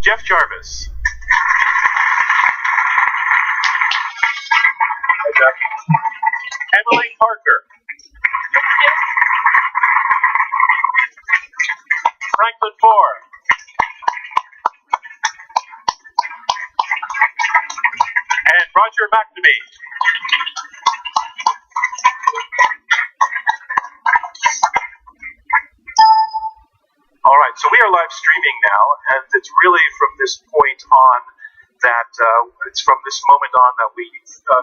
Jeff Jarvis. Hi, Jeff. Emily Parker. Franklin Four. And Roger McNamee. All right, so we are live streaming now, and it's really from this point on that, it's from this moment on that we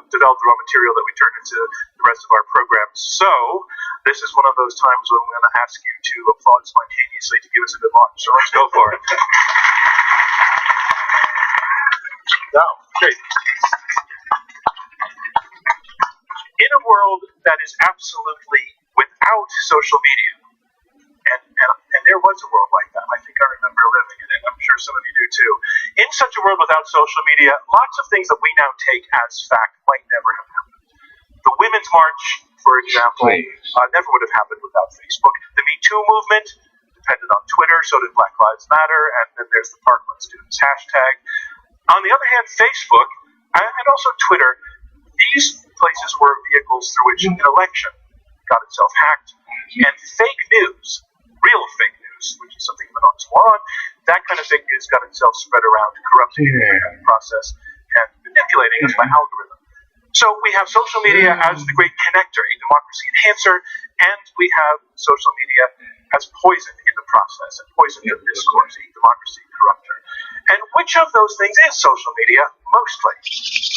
developed the raw material that we turned into the rest of our program. So, this is one of those times when we're going to ask you to applaud spontaneously to give us a good launch. So let's go for it. Oh, great. In a world that is absolutely without social media, and there was a world like that. I think I remember living in it. I'm sure some of you do too. In such a world without social media, lots of things that we now take as fact might never have happened. The Women's March, for example, never would have happened without Facebook. The Me Too movement depended on Twitter, so did Black Lives Matter, and then there's the Parkland Students hashtag. On the other hand, Facebook, and also Twitter, these places were vehicles through which an election got itself hacked, and fake news, real fake news, which is something we'll talk more on, that kind of fake news got itself spread around, corrupting the process and manipulating us by algorithm. So we have social media as the great connector, a democracy enhancer, and we have social media as poison in the process, and poison in discourse, a democracy corrupter. And which of those things is social media mostly?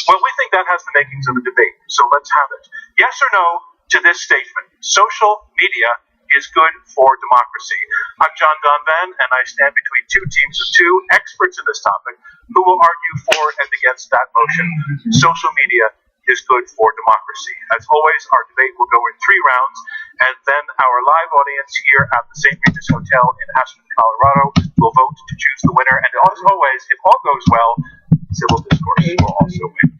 Well, we think that has the makings of a debate, so let's have it. Yes or no to this statement: social media is good for democracy. I'm John Donvan, and I stand between two teams of two experts in this topic who will argue for and against that motion. Social media is good for democracy. As always, our debate will go in 3 rounds, and then our live audience here at the St. Regis Hotel in Aspen, Colorado will vote to choose the winner. And as always, if all goes well, civil discourse will also win.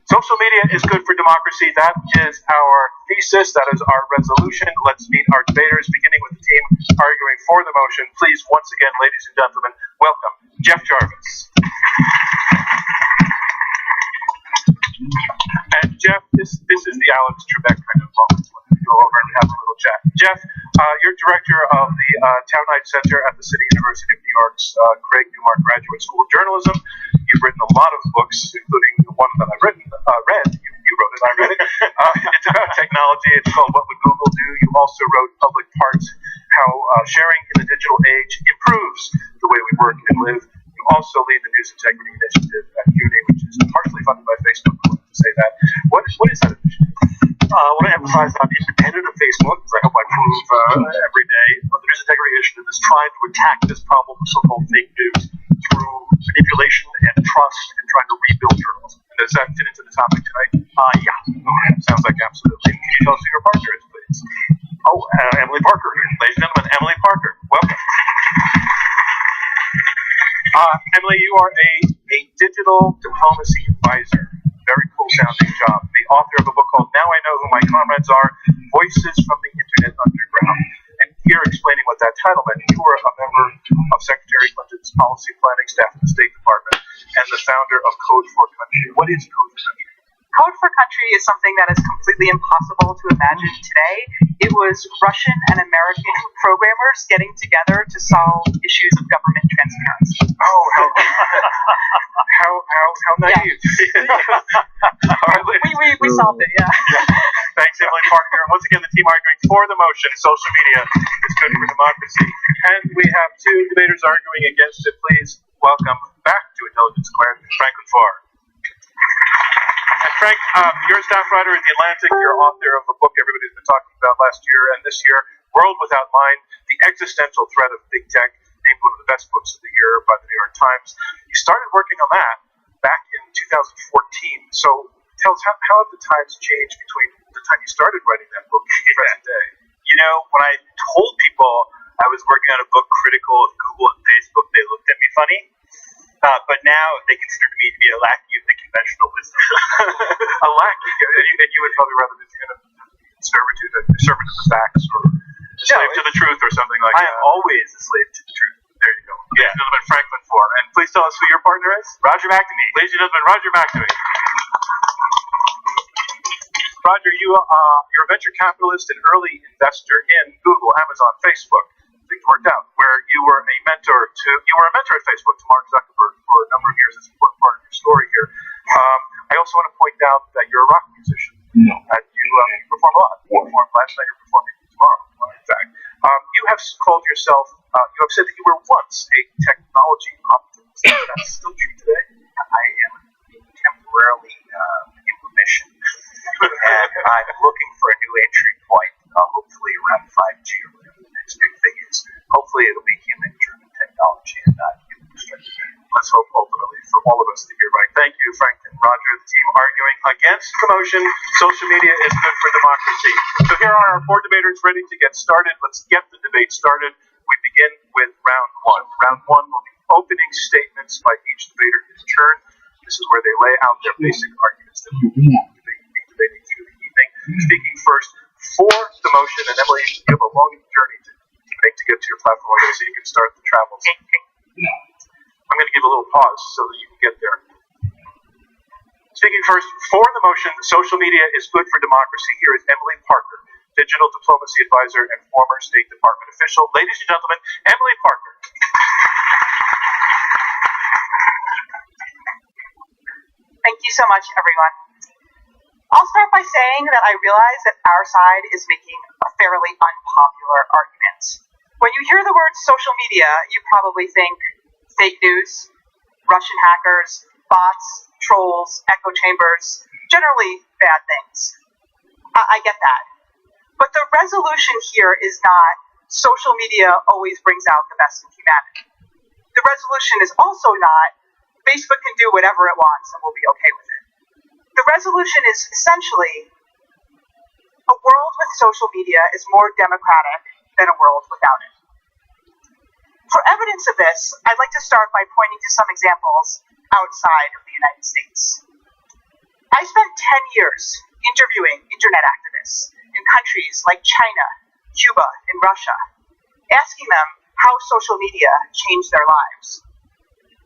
Social media is good for democracy. That is our thesis. That is our resolution. Let's meet our debaters, beginning with the team arguing for the motion. Please, once again, ladies and gentlemen, welcome Jeff Jarvis. And Jeff, this is the Alex Trebek kind of moment when we go over and have a little chat. Jeff, you're director of the Townhide Center at the City University of New York's Craig Newmark Graduate School of Journalism. You've written a lot of books, including the one that I've read. You wrote it, I read it. It's about technology. It's called What Would Google Do? You also wrote Public Parts, How Sharing in the Digital Age Improves the Way We Work and Live. You also lead the News Integrity Initiative at CUNY, which is partially funded by Facebook. I want to say that. What is that initiative? I want to emphasize that I'm independent of Facebook, because I hope I prove every day. But the News Integrity Initiative is trying to attack this problem of so-called fake news through manipulation and trust and trying to rebuild journalism. And does that fit into the topic tonight? Yeah. Okay. Sounds like absolutely. Can you tell us who your partner is, please? Oh, Emily Parker. Ladies and gentlemen, Emily Parker. Welcome. Emily, you are a digital diplomacy advisor. Very cool sounding job. The author of a book called Now I Know Who My Comrades Are, Voices from the Internet Underground. And here explaining what that title meant, you were a member of Secretary Clinton's policy planning staff at the State Department and the founder of Code for Country. What is Code for Country? Code for Country is something that is completely impossible to imagine today. It was Russian and American programmers getting together to solve issues of government transparency. Oh, how naive. Yeah. we solved it, yeah. Thanks, Emily Parker. And once again, the team arguing for the motion, social media is good for democracy. And we have 2 debaters arguing against it. Please welcome back to Intelligence Squared, Franklin Foer. And Frank, you're a staff writer at The Atlantic. You're author of a book everybody's been talking about last year and this year, World Without Mind, The Existential Threat of Big Tech, named one of the best books of the year by the New York Times. You started working on that back in 2014. So tell us, how have the times changed between the time you started writing that book and the present day? You know, when I told people I was working on a book critical of Google and Facebook, they looked at me funny. But now they consider me to be a lackey of the conventional wisdom. A lackey? And you would probably rather be kind of servant of the facts, or a slave to the truth, or something like that. I am always a slave to the truth. There you go. Yeah. Gentleman Franklin Foer. And please please tell us who your partner is? Roger McNamee. Ladies and gentlemen, Roger McNamee. Roger, you're a venture capitalist and early investor in Google, Amazon, Facebook. Things worked out. Where you were a mentor at Facebook to Mark Zuckerberg for a number of years. That's an important part of your story here. I also want to point out that you're a rock musician. No. And you perform a lot. You performed last night. You're performing tomorrow. In fact, you have called yourself. You have said that you were once a technology optimist. Is that still true today? I am temporarily in remission, and I'm looking for a new entry point, hopefully around 5G or whatever the next big thing is. Hopefully it'll be human-driven technology and not human-restricted. Let's hope ultimately for all of us to get right. Thank you, Frank and Roger, the team arguing against commotion. Social media is good for democracy. So here are our four debaters ready to get started. Let's get the debate started. We begin with round one. Round one will be opening statements by each debater in turn. This is where they lay out their basic arguments that we will be debating through the evening. Speaking first for the motion, and Emily, you have a long journey to make to get to your platform already, so you can start the travels. I'm going to give a little pause so that you can get there. Speaking first for the motion, social media is good for democracy. Here is Emily Parker, digital diplomacy advisor and former State Department official. Ladies and gentlemen, Emily Parker. Thank you so much, everyone. I'll start by saying that I realize that our side is making a fairly unpopular argument. When you hear the word social media, you probably think fake news, Russian hackers, bots, trolls, echo chambers, generally bad things. I get that. But the resolution here is not social media always brings out the best in humanity. The resolution is also not Facebook can do whatever it wants and we'll be okay with it. The resolution is essentially a world with social media is more democratic than a world without it. For evidence of this, I'd like to start by pointing to some examples outside of the United States. I spent 10 years interviewing internet activists in countries like China, Cuba, and Russia, asking them how social media changed their lives.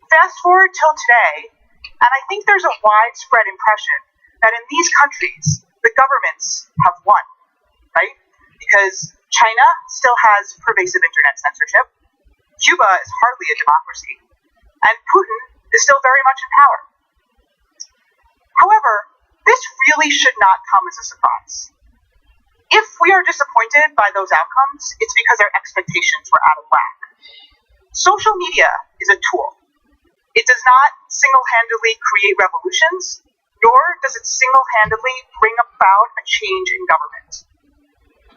Fast forward till today, and I think there's a widespread impression that in these countries, the governments have won, right? Because China still has pervasive internet censorship, Cuba is hardly a democracy, and Putin is still very much in power. However, this really should not come as a surprise. If we are disappointed by those outcomes, it's because our expectations were out of whack. Social media is a tool. It does not single-handedly create revolutions, nor does it single-handedly bring about a change in government.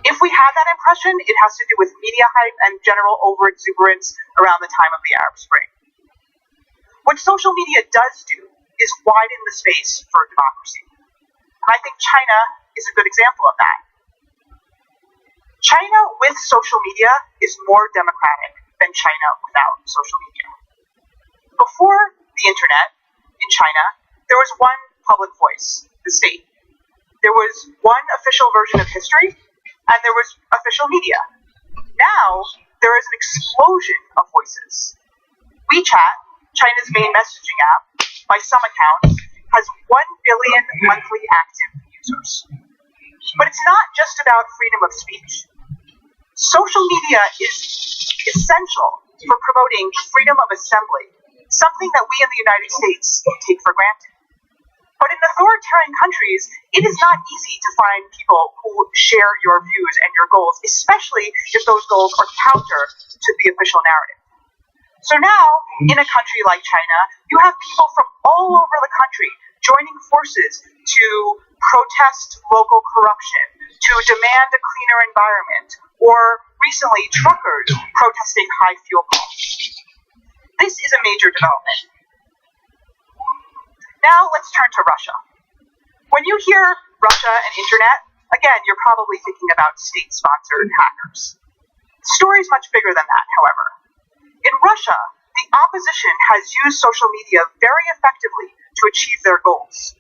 If we have that impression, it has to do with media hype and general overexuberance around the time of the Arab Spring. What social media does do is widen the space for democracy. And I think China is a good example of that. China with social media is more democratic than China without social media. Before the internet in China, there was one public voice, the state. There was one official version of history, and there was official media. Now, there is an explosion of voices. WeChat, China's main messaging app, by some accounts, has 1 billion monthly active users. But it's not just about freedom of speech. Social media is essential for promoting freedom of assembly, something that we in the United States take for granted. But in authoritarian countries, it is not easy to find people who share your views and your goals, especially if those goals are counter to the official narrative. So now, in a country like China, you have people from all over the country joining forces to protest local corruption, to demand a cleaner environment, or recently truckers protesting high fuel costs. This is a major development. Now let's turn to Russia. When you hear Russia and internet, again, you're probably thinking about state-sponsored hackers. The story is much bigger than that, however. In Russia, the opposition has used social media very effectively to achieve their goals.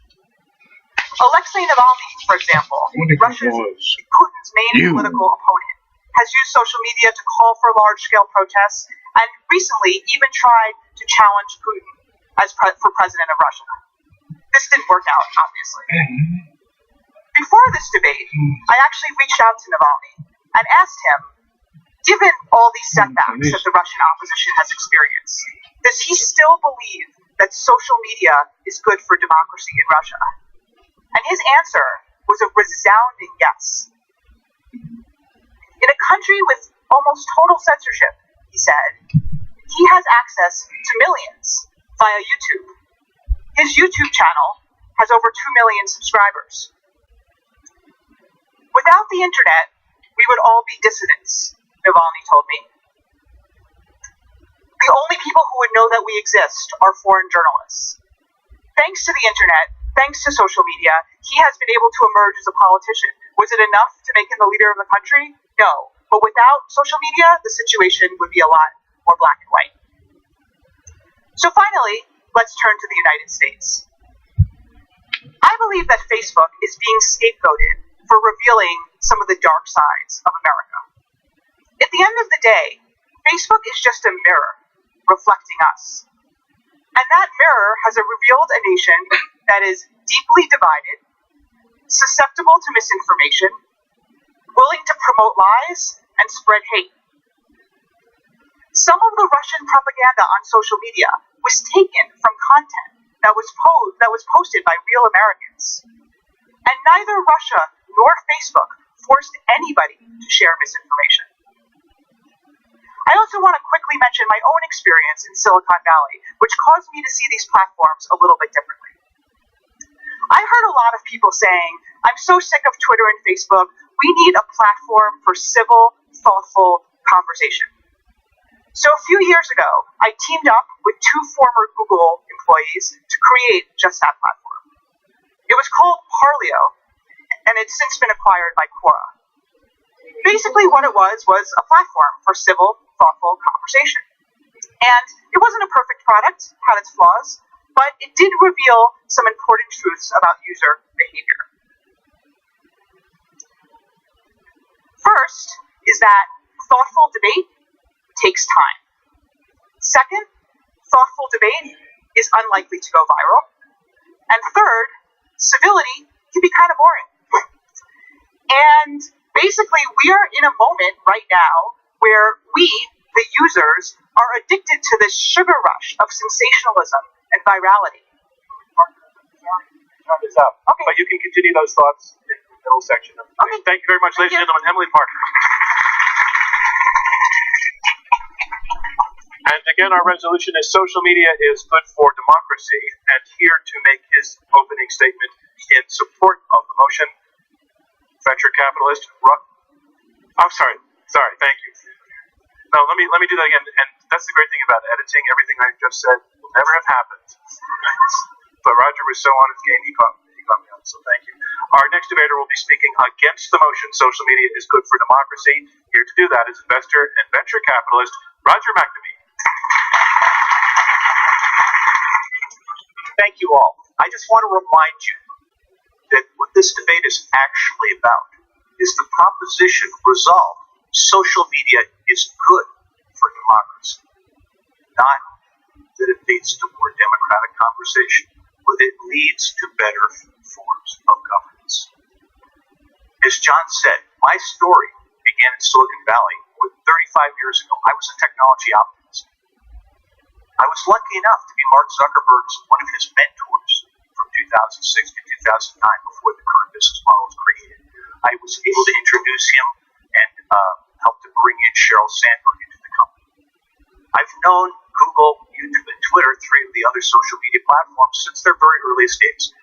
Alexei Navalny, for example, Putin's main political opponent, has used social media to call for large-scale protests, and recently even tried to challenge Putin for president of Russia. This didn't work out, obviously. Before this debate, I actually reached out to Navalny and asked him, given all these setbacks that the Russian opposition has experienced, does he still believe that social media is good for democracy in Russia? And his answer was a resounding yes. In a country with almost total censorship, he said, he has access to millions via YouTube. His YouTube channel has over 2 million subscribers. Without the internet, we would all be dissidents, Navalny told me. The only people who would know that we exist are foreign journalists. Thanks to the internet, thanks to social media, he has been able to emerge as a politician. Was it enough to make him the leader of the country? No. But without social media, the situation would be a lot more black and white. So finally, let's turn to the United States. I believe that Facebook is being scapegoated for revealing some of the dark sides of America. At the end of the day, Facebook is just a mirror reflecting us. And that mirror has revealed a nation that is deeply divided, susceptible to misinformation, willing to promote lies and spread hate. Some of the Russian propaganda on social media was taken from content that was posted by real Americans. And neither Russia nor Facebook forced anybody to share misinformation. I also want to quickly mention my own experience in Silicon Valley, which caused me to see these platforms a little bit differently. I heard a lot of people saying, I'm so sick of Twitter and Facebook, we need a platform for civil, thoughtful conversation. So a few years ago, I teamed up with 2 former Google employees to create just that platform. It was called Parleo, and it's since been acquired by Quora. Basically what it was a platform for civil, thoughtful conversation. And it wasn't a perfect product, had its flaws, but it did reveal some important truths about user behavior. First is that thoughtful debate takes time. Second, thoughtful debate is unlikely to go viral. And third, civility can be kind of boring. And basically, we are in a moment right now where we, the users, are addicted to this sugar rush of sensationalism and virality. Time is up. Okay. But you can continue those thoughts in the middle section of the Okay. Thank you very much, ladies and gentlemen. Emily Parker. And again, our resolution is social media is good for democracy. And here to make his opening statement in support of the motion, venture capitalist. Sorry, thank you. No, let me do that again. And that's the great thing about editing. Everything I just said will never have happened. But Roger was so on his game, he caught me on. So thank you. Our next debater will be speaking against the motion, social media is good for democracy. Here to do that is investor and venture capitalist Roger McNamee. Thank you all. I just want to remind you that what this debate is actually about is the proposition resolved. Social media is good for democracy, not that it leads to more democratic conversation, but it leads to better forms of governance. As John said, my story began in Silicon Valley 35 years ago. I was a technology optimist. I was lucky enough to be Mark Zuckerberg's one of his mentors from 2006 to 2009 before the current business model was created. I was able to introduce him and help to bring in Sheryl Sandberg into the company. I've known Google, YouTube, and Twitter, 3 of the other social media platforms, since their very earliest days.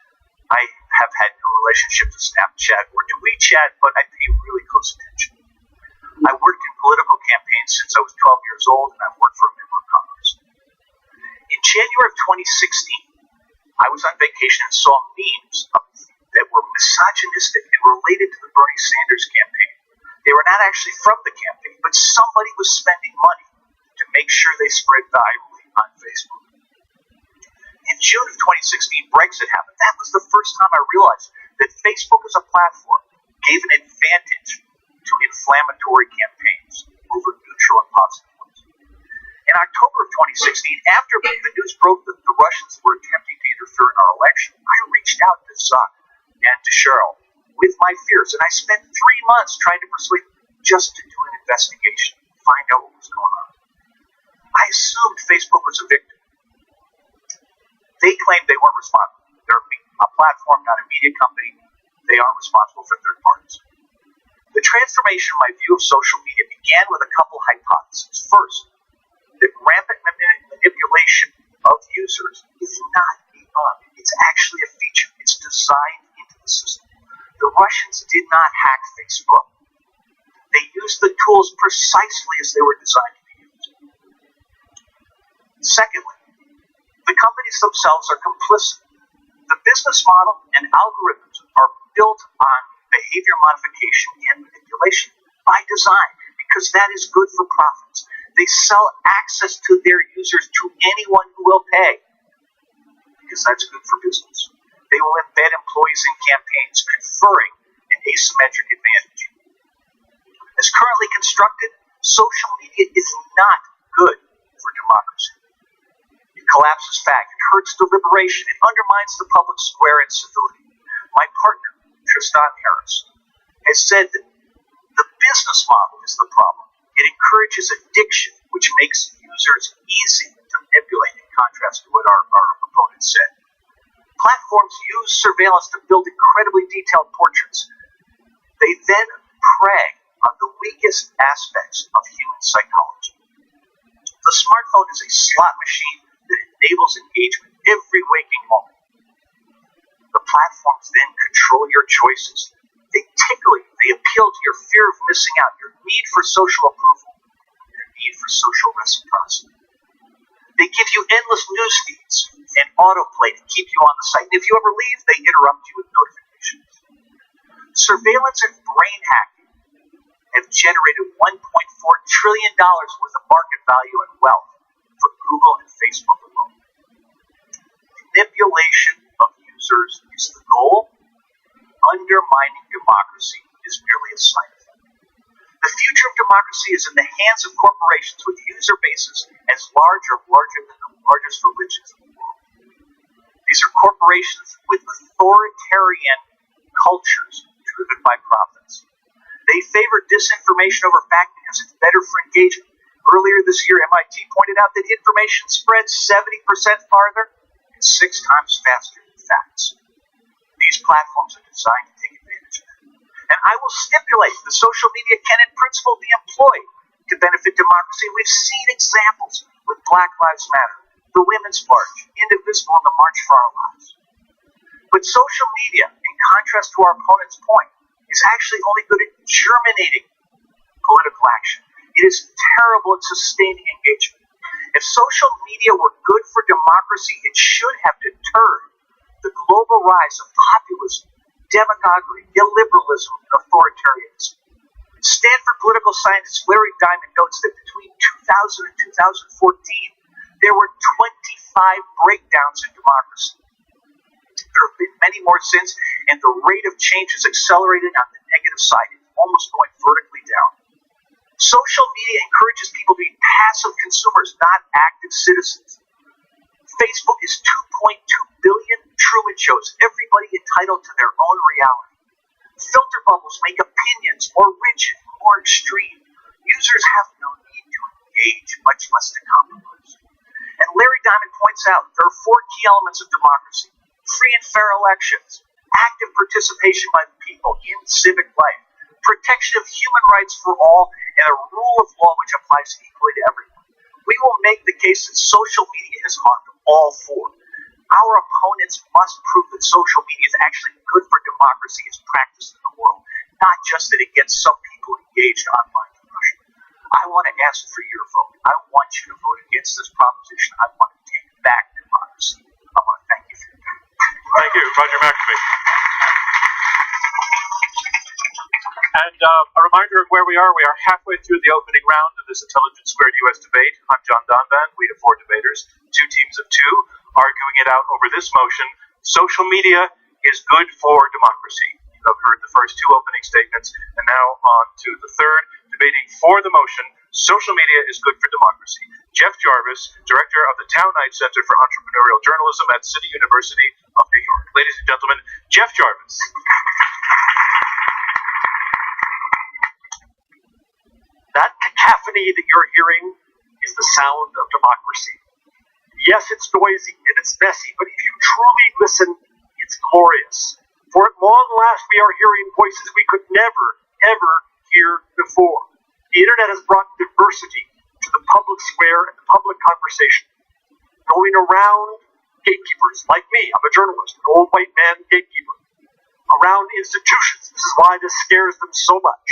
I have had no relationship to Snapchat or to WeChat, but I pay really close attention. I worked in political campaigns since I was 12 years old, and I've worked for a member of Congress. In January of 2016, I was on vacation and saw memes that were misogynistic and related to the Bernie Sanders campaign. They were not actually from the campaign, but somebody was spending money to make sure they spread virally on Facebook. In June of 2016, Brexit happened. That was the first time I realized that Facebook as a platform gave an advantage to to inflammatory campaigns over neutral and positive ones. In October of 2016, after the news broke that the Russians were attempting to interfere in our election, I reached out to Zuck and to Cheryl with my fears, and I spent 3 months trying to persuade them just to do an investigation, find out what was going on. I assumed Facebook was a victim. They claimed they weren't responsible. They're a platform, not a media company. They aren't responsible for third parties. The transformation in my view of social media began with a couple hypotheses. First, that rampant manipulation of users is not a bug. It's actually a feature. It's designed into the system. The Russians did not hack Facebook. They used the tools precisely as they were designed to be used. Secondly, the companies themselves are complicit. The business model and algorithms are built on behavior modification and manipulation by design because that is good for profits. They sell access to their users to anyone who will pay because that's good for business. They will embed employees in campaigns, conferring an asymmetric advantage. As currently constructed, social media is not good for democracy. It collapses fact, it hurts deliberation, it undermines the public square and civility. My partner, Tristan Harris, has said that the business model is the problem. It encourages addiction, which makes users easy to manipulate, in contrast to what our opponent said. Platforms use surveillance to build incredibly detailed portraits. They then prey on the weakest aspects of human psychology. The smartphone is a slot machine that enables engagement every waking moment. The platforms then control your choices. They tickle you. They appeal to your fear of missing out, your need for social approval, your need for social reciprocity. They give you endless news feeds and autoplay to keep you on the site. And if you ever leave, they interrupt you with notifications. Surveillance and brain hacking have generated $1.4 trillion worth of market value and wealth for Google and Facebook alone. Manipulation of users is the goal. Undermining democracy is merely a side effect. The future of democracy is in the hands of corporations with user bases as large or larger than the largest religions in the world. These are corporations with authoritarian cultures driven by profits. They favor disinformation over fact because it's better for engagement. Earlier this year, MIT pointed out that information spreads 70% farther and 6 times faster than facts. These platforms are designed to take advantage of that. And I will stipulate that social media can in principle be employed to benefit democracy. We've seen examples with Black Lives Matter, the Women's March, Indivisible, and the March for Our Lives. But social media, in contrast to our opponent's point, is actually only good at germinating political action. It is terrible at sustaining engagement. If social media were good for democracy, it should have deterred the global rise of populism, demagoguery, illiberalism, and authoritarianism. Stanford political scientist Larry Diamond notes that between 2000 and 2014, there were 25 breakdowns in democracy. There have been many more since, and the rate of change is accelerated on the negative side. It's almost going vertically down. Social media encourages people to be passive consumers, not active citizens. Facebook is 2.2 billion Truman shows, everybody entitled to their own reality. Filter bubbles make opinions more rigid, more extreme. Users have no need to engage, much less to compromise. And Larry Diamond points out there are 4 key elements of democracy: free and fair elections, active participation by the people in civic life, protection of human rights for all, and a rule of law which applies equally to everyone. We will make the case that social media has harmed all 4. Our opponents must prove that social media is actually good for democracy as practiced in the world, not just that it gets some people engaged online in Russia. I want to ask for your vote. I want you to vote against this proposition. I want to take back democracy. I want to thank you for your time. Thank you, Roger McNamee. And a reminder of where we are. We are halfway through the opening round of this Intelligence Squared U.S. debate. I'm John Donvan. We have 4 debaters, 2 teams of 2, arguing it out over this motion: social media is good for democracy. I've heard the first two opening statements, and now on to the third, debating for the motion, social media is good for democracy. Jeff Jarvis, director of the Town Knight Center for Entrepreneurial Journalism at City University of New York. Ladies and gentlemen, Jeff Jarvis. That cacophony that you're hearing is the sound of democracy. Yes, it's noisy and it's messy, but if you truly listen, it's glorious. For at long last, we are hearing voices we could never, ever hear before. The internet has brought diversity to the public square and the public conversation. Going around gatekeepers like me, I'm a journalist, an old white man gatekeeper, around institutions. This is why this scares them so much.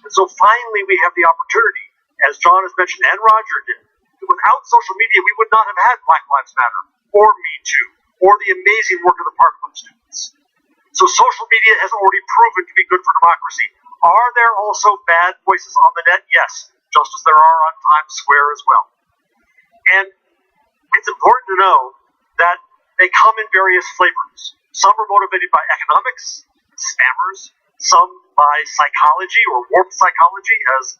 And so finally we have the opportunity, as John has mentioned and Roger did, that without social media we would not have had Black Lives Matter, or Me Too, or the amazing work of the Parkland students. So social media has already proven to be good for democracy. Are there also bad voices on the net? Yes, just as there are on Times Square as well. And it's important to know that they come in various flavors. Some are motivated by economics, spammers, some by psychology or warped psychology as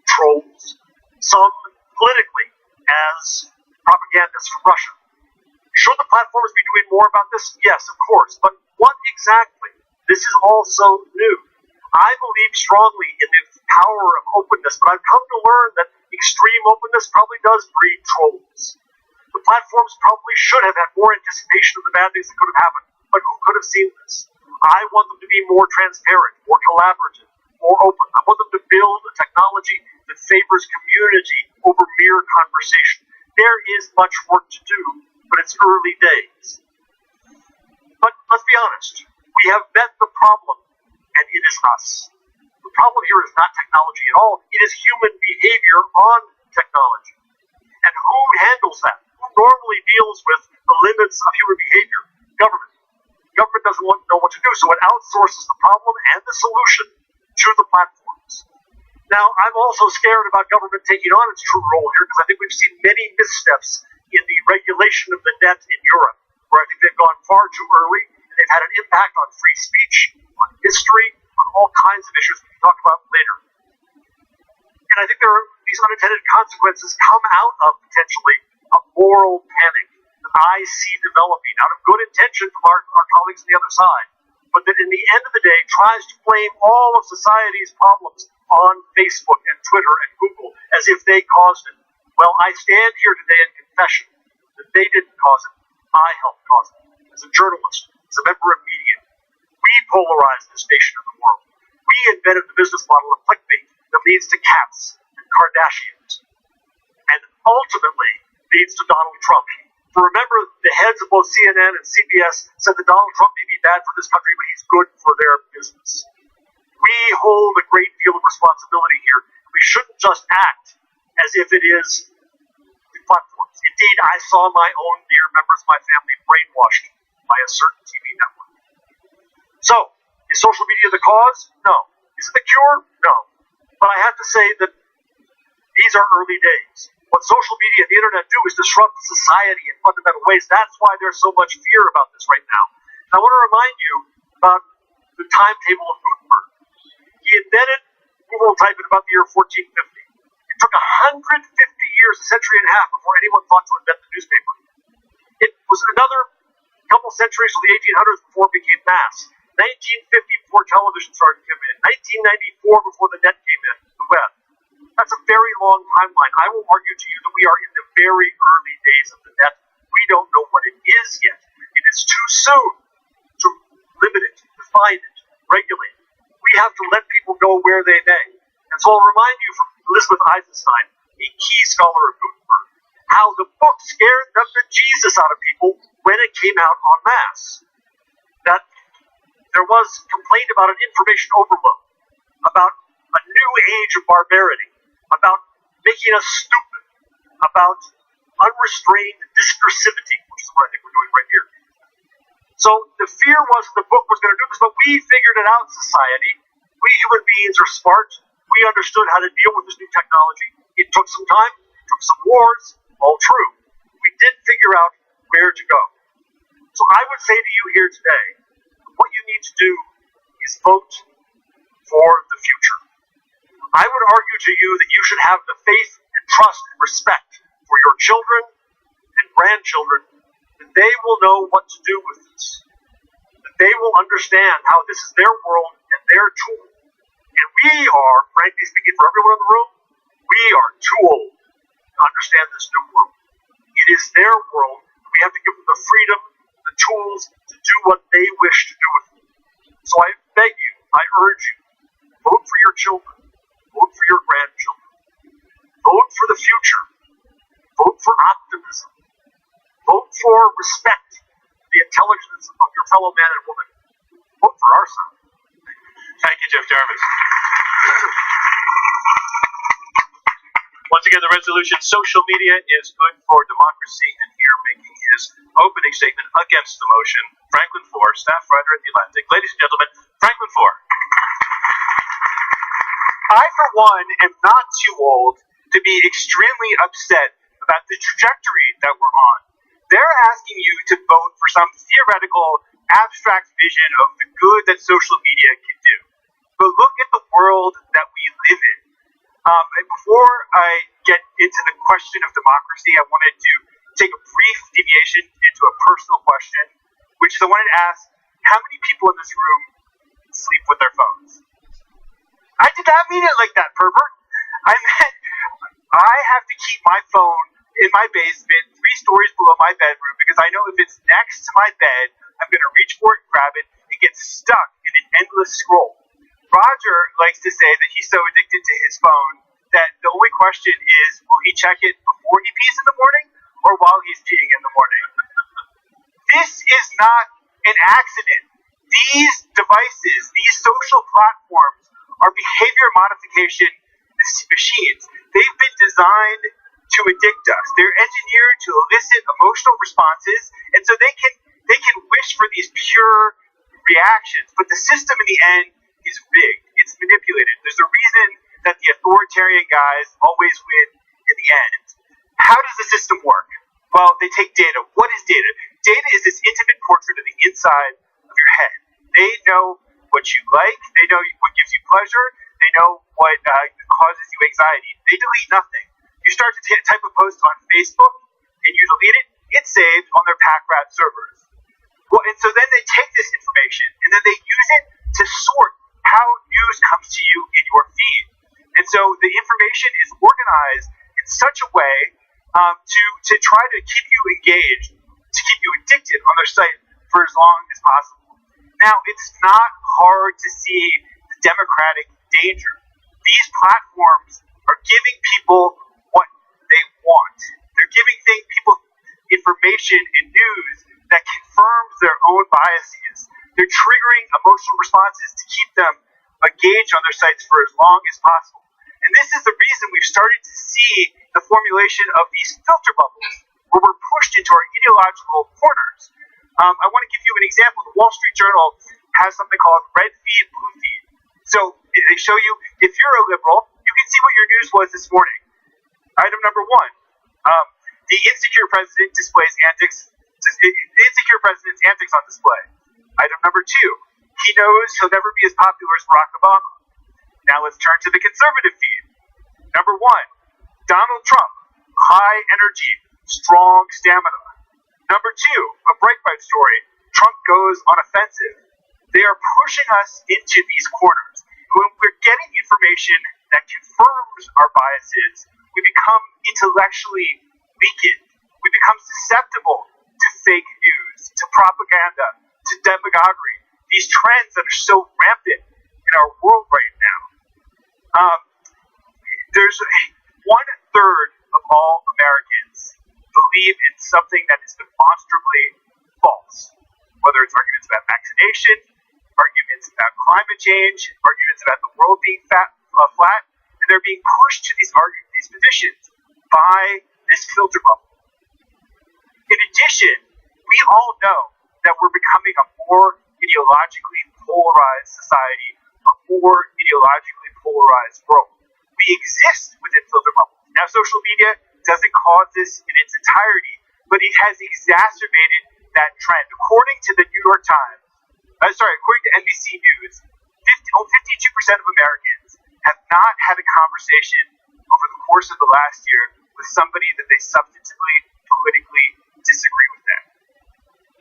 trolls, some politically as propagandists from Russia. Should the platforms be doing more about this? Yes, of course. But what exactly? This is also new. I believe strongly in the power of openness, but I've come to learn that extreme openness probably does breed trolls. The platforms probably should have had more anticipation of the bad things that could have happened, but who could have seen this? I want them to be more transparent, more collaborative, more open. I want them to build a technology that favors community over mere conversation. There is much work to do, but it's early days. But let's be honest, we have met the problem, and it is us. The problem here is not technology at all, it is human behavior on technology. And who handles that? Who normally deals with the limits of human behavior? Government. Government doesn't know what to do, so it outsources the problem and the solution to the platforms. Now, I'm also scared about government taking on its true role here, because I think we've seen many missteps in the regulation of the net in Europe, where I think they've gone far too early, and they've had an impact on free speech, on history, on all kinds of issues we can talk about later. And I think these unintended consequences come out of potentially a moral panic that I see developing out of good intention from our colleagues on the other side, but that in the end of the day tries to blame all of society's problems on Facebook and Twitter and Google as if they caused it. Well, I stand here today in confession that they didn't cause it. I helped cause it. As a journalist, as a member of media, we polarized this nation of the world. We invented the business model of clickbait that leads to cats and Kardashians, and ultimately leads to Donald Trump. For remember, the heads of both CNN and CBS said that Donald Trump may be bad for this country, but he's good for their business. We hold a great deal of responsibility here. We shouldn't just act as if it is the platforms. Indeed, I saw my own dear members of my family brainwashed by a certain TV network. So, is social media the cause? No. Is it the cure? No. But I have to say that these are early days. What social media and the internet do is disrupt society in fundamental ways. That's why there's so much fear about this right now. And I want to remind you about the timetable of Gutenberg. He invented Google type in about the year 1450. It took 150 years, a century and a half, before anyone thought to invent the newspaper. It was another couple centuries till the 1800s before it became mass. 1950 before television started to come in. 1994 before the net came in, the web. That's a very long timeline. I will argue to you that we are in the very early days of the net. We don't know what it is yet. It is too soon to limit it, define it, regulate it. We have to let people go where they may. And so I'll remind you from Elizabeth Eisenstein, a key scholar of Gutenberg, how the book scared the bejesus out of people when it came out en masse. That there was complaint about an information overload, about a new age of barbarity, about making us stupid, about unrestrained discursivity, which is what I think we're doing right here. So the fear was the book was going to do this, but we figured it out, society. We human beings are smart. We understood how to deal with this new technology. It took some time. It took some wars. All true. We did figure out where to go. So I would say to you here today, what you to do is vote for the future. I would argue to you that you should have the faith and trust and respect for your children and grandchildren that they will know what to do with this, that they will understand how this is their world and their tool. And we are, frankly speaking, for everyone in the room, we are too old to understand this new world. It is their world. We have to give them the freedom, the tools to do what they wish to do with it. So I beg you, I urge you, vote for your children, vote for your grandchildren, vote for the future, vote for optimism, vote for respect, the intelligence of your fellow man and woman. Vote for our side. Thank you, Jeff Jarvis. Once again, the resolution, social media is good for democracy, and here making his opening statement against the motion, Franklin Foer, staff writer at The Atlantic. Ladies and gentlemen, Franklin Foer. I, for one, am not too old to be extremely upset about the trajectory that we're on. They're asking you to vote for some theoretical, abstract vision of the good that social media can do. But look at the world that we live in. Before I get into the question of democracy, I wanted to take a brief deviation into a personal question, which is I wanted to ask, how many people in this room sleep with their phones? I did not mean it like that, pervert. I meant I have to keep my phone in my basement 3 stories below my bedroom because I know if it's next to my bed, I'm going to reach for it, grab it, and get stuck in an endless scroll. Roger likes to say that he's so addicted to his phone that the only question is, will he check it before he pees in the morning or while he's peeing in the morning? This is not an accident. These devices, these social platforms, are behavior modification machines. They've been designed to addict us. They're engineered to elicit emotional responses, and so they can wish for these pure reactions. But the system in the end is rigged. It's manipulated. There's a reason that the authoritarian guys always win in the end. How does the system work? Well, they take data. What is data? Data is this intimate portrait of the inside of your head. They know what you like. They know what gives you pleasure. They know what causes you anxiety. They delete nothing. You start to type a post on Facebook and you delete it, it's saved on their PackRat servers. Well, and so then they take this information and then they use it to sort how news comes to you in your feed. And so the information is organized in such a way to try to keep you engaged, to keep you addicted on their site for as long as possible. Now, it's not hard to see the democratic danger. These platforms are giving people what they want. They're giving people information and news that confirms their own biases. They're triggering emotional responses to keep them engaged on their sites for as long as possible. And this is the reason we've started to see the formulation of these filter bubbles, where we're pushed into our ideological corners. I want to give you an example. The Wall Street Journal has something called red feed, blue feed. So they show you, if you're a liberal, you can see what your news was this morning. Item number 1, the insecure president displays antics. The insecure president's antics on display. Item number 2, he knows he'll never be as popular as Barack Obama. Now let's turn to the conservative feed. Number 1, Donald Trump, high energy, strong stamina. Number 2, a Breitbart story, Trump goes on offensive. They are pushing us into these corners. When we're getting information that confirms our biases, we become intellectually weakened. We become susceptible to fake news, to propaganda, to demagoguery. These trends that are so rampant in our world right now. There's 1/3 of all Americans believe in something that is demonstrably false. Whether it's arguments about vaccination, arguments about climate change, arguments about the world being flat, and they're being pushed to these positions by this filter bubble. In addition, we all know that we're becoming a more ideologically polarized society, a more ideologically polarized world. We exist within filter bubbles. Now, social media doesn't cause this in its entirety, but it has exacerbated that trend. According to the New York Times, according to NBC News, 52% of Americans have not had a conversation over the course of the last year with somebody that they substantively, politically disagree with them.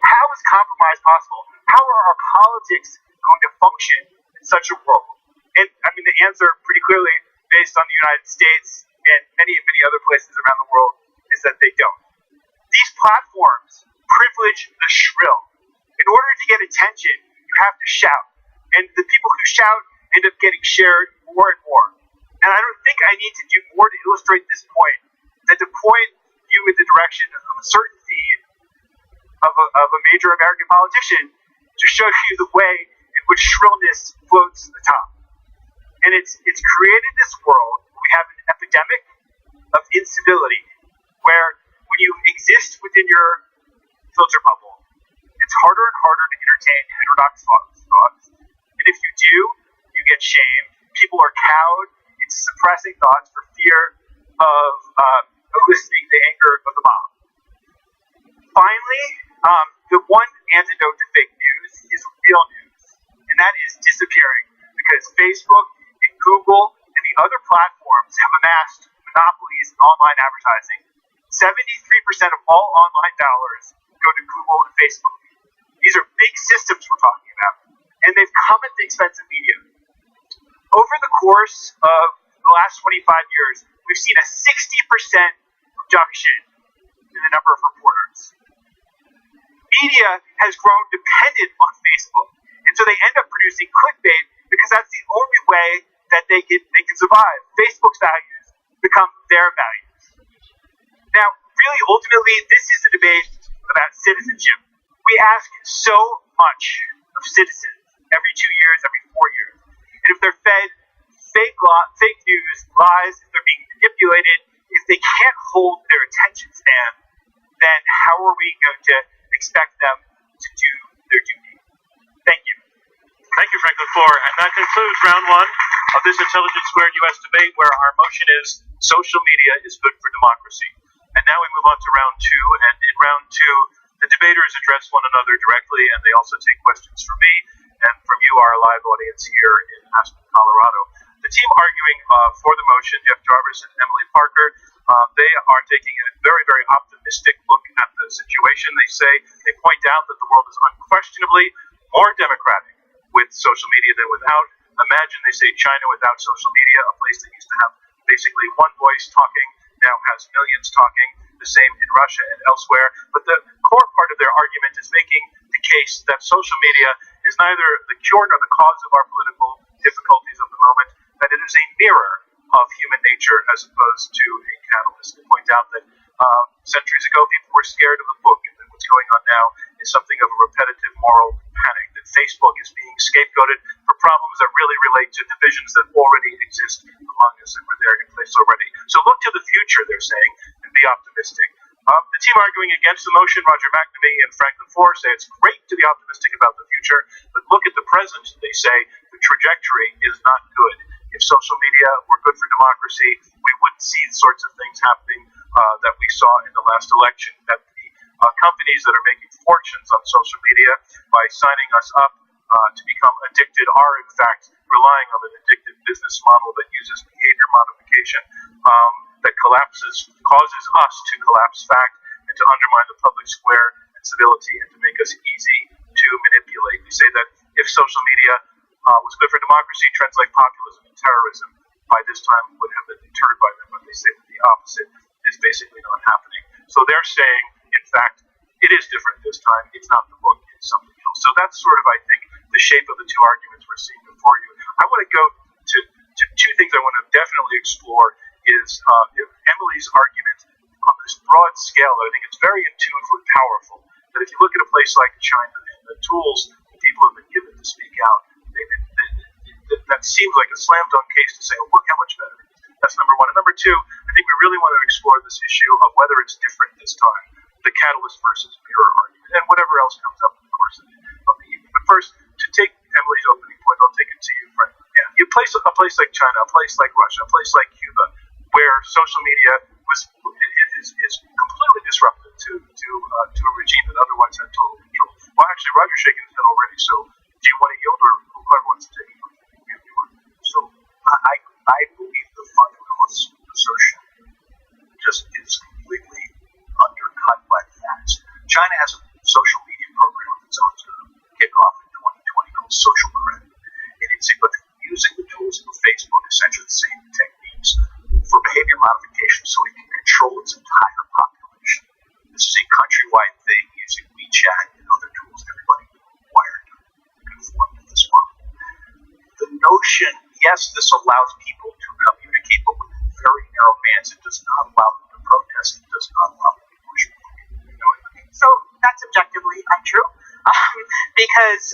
How is compromise possible? How are our politics going to function in such a world? And I mean, the answer pretty clearly, based on the United States and many other places around the world, is that they don't. These platforms privilege the shrill. In order to get attention, you have to shout. And the people who shout end up getting shared more and more. And I don't think I need to do more to illustrate this point than to point you in the direction of a certain feed of a major American politician to show you the way in which shrillness floats to the top. And it's created this world where we have an epidemic of incivility, where when you exist within your filter bubble, it's harder and harder to entertain heterodox thoughts. And if you do, you get shamed. People are cowed into suppressing thoughts for fear of eliciting the anger of the mob. Finally, the one antidote to fake news is real news, and that is disappearing, because Facebook and Google and the other platforms have amassed monopolies in online advertising. 73% of all online dollars go to Google and Facebook. These are big systems we're talking about, and they've come at the expense of media. Over the course of the last 25 years, we've seen a 60% reduction in the number of reporters. Media has grown dependent on Facebook, and so they end up producing clickbait because that's the only way that they can survive. Facebook's values become their values. Now, really, ultimately, this is a debate about citizenship. We ask so much of citizens every 2 years, every 4 years. And if they're fed fake news, lies, if they're being manipulated, if they can't hold their attention span, then how are we going to expect them to do their duty? Thank you. Thank you, Franklin Foer. And that concludes round one of this Intelligence Squared U.S. debate, where our motion is social media is good for democracy. And now we move on to round two. And in round two, the debaters address one another directly, and they also take questions from me and from you, our live audience here in Aspen, Colorado. The team arguing for the motion, Jeff Jarvis and Emily Parker, they are taking a very, very optimistic look at the situation. They point out that the world is unquestionably more democratic with social media than without. Imagine, they say, China without social media, a place that used to have basically one voice talking, now has millions talking, the same in Russia and elsewhere. But the core part of their argument is making the case that social media is neither the cure nor the cause of our political difficulties of the moment, that it is a mirror of human nature as opposed to a catalyst. They point out that centuries ago people were scared of the book, and that what's going on now is something of a repetitive moral panic, that Facebook is being scapegoated for problems that really relate to divisions that already exist among us and were there in place already. So look to the future, they're saying, and be optimistic. The team arguing against the motion, Roger McNamee and Franklin Foer, say it's great to be optimistic about the future, but look at the present. They say the trajectory is not good. If social media were good for democracy, we wouldn't see the sorts of things happening that we saw in the last election, that the companies that are making fortunes on social media by signing us up to become addicted are, in fact, relying on an addictive business model that uses behavior modification that causes us to collapse fact and to undermine the public square and civility and to make us easy to manipulate. We say that if social media was good for democracy, trends like populism and terrorism by this time would have been deterred by them, but they say that the opposite is basically not happening. So they're saying, in fact, it is different this time. It's not the book, it's something else. So that's sort of, I think, the shape of the two arguments we're seeing before you. I want to go to two things I want to definitely explore is Emily's argument on this broad scale. I think it's very intuitively powerful, that if you look at a place like China and the tools that people have been given to speak out, that seems like a slam dunk case to say, oh, look how much better it is. That's number one. And number two, I think we really want to explore this issue of whether it's different this time, the catalyst versus mirror argument, and whatever else comes up in the course of the evening. But first, to take Emily's opening point, I'll take it to you, Frank. Yeah, a place like China, a place like Russia, a place like Cuba, where social media is completely disruptive to a regime that otherwise had total control. Well, actually, Roger shaking his head already, so Do you want to yield, or whoever wants to take it? So I believe the fundamentalist assertion just is completely undercut by the facts. China has a social media program of its own to kick off in 2020 called Social Credit. And it's using the tools of Facebook, essentially the same techniques, for behavior modification so it can control its entire population. This is a countrywide thing using WeChat and other tools. Everybody is required to conform to this model. The notion, yes, this allows people to communicate, but within very narrow bands. It does not allow them to protest. It does not allow them to push back. So that's objectively untrue. Because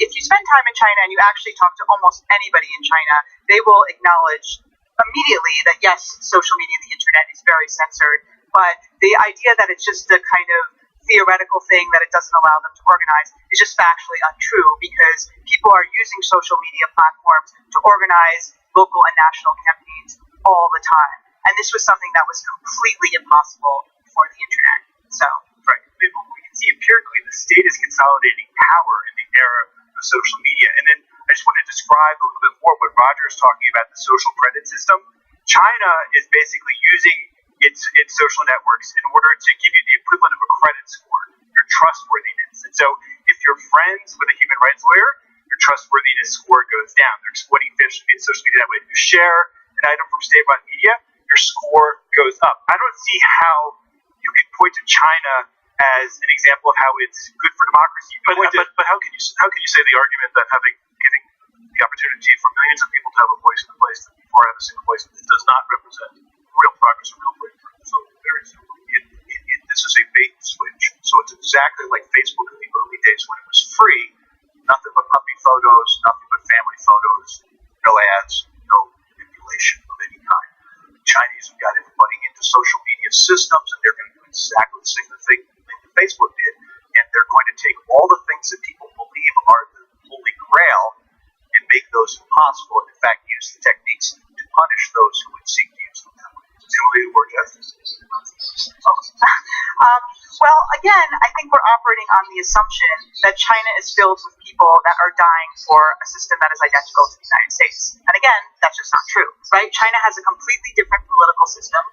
if you spend time in China and you actually talk to almost anybody in China, they will acknowledge immediately that yes, social media, the internet is very censored, but the idea that it's just a kind of theoretical thing that it doesn't allow them to organize is just factually untrue, because people are using social media platforms to organize local and national campaigns all the time. And this was something that was completely impossible before the internet. So, right. We can see empirically the state is consolidating power in the era of social media. And then I just want to describe a little bit more what Roger is talking about, the social credit system. China is basically using its social networks in order to give you the equivalent of a credit score, your trustworthiness. And so if you're friends with a human rights lawyer, your trustworthiness score goes down. They're exploiting social media that way. If you share an item from state-run media, your score goes up. I don't see how you can point to China as an example of how it's good for democracy. But how can you say the argument that giving the opportunity for millions of people to have a voice in a place that before have a single voice does not represent real progress or real breakthrough? So very simple. This is a bait and switch. So it's exactly like Facebook in the early days when it was free. Nothing but puppy photos, nothing but family photos, no ads, no manipulation of any kind. The Chinese have got everybody into social media systems, and they're going to do exactly the same thing that Facebook did. And they're going to take all the things that people believe are the holy grail and make those impossible, and in fact use the techniques to punish those who would seek to use them that way. Similarly, the word justice. Well, again, I think we're operating on the assumption that China is filled with people that are dying for a system that is identical to the United States. And again, that's just not true, right? China has a completely different political system,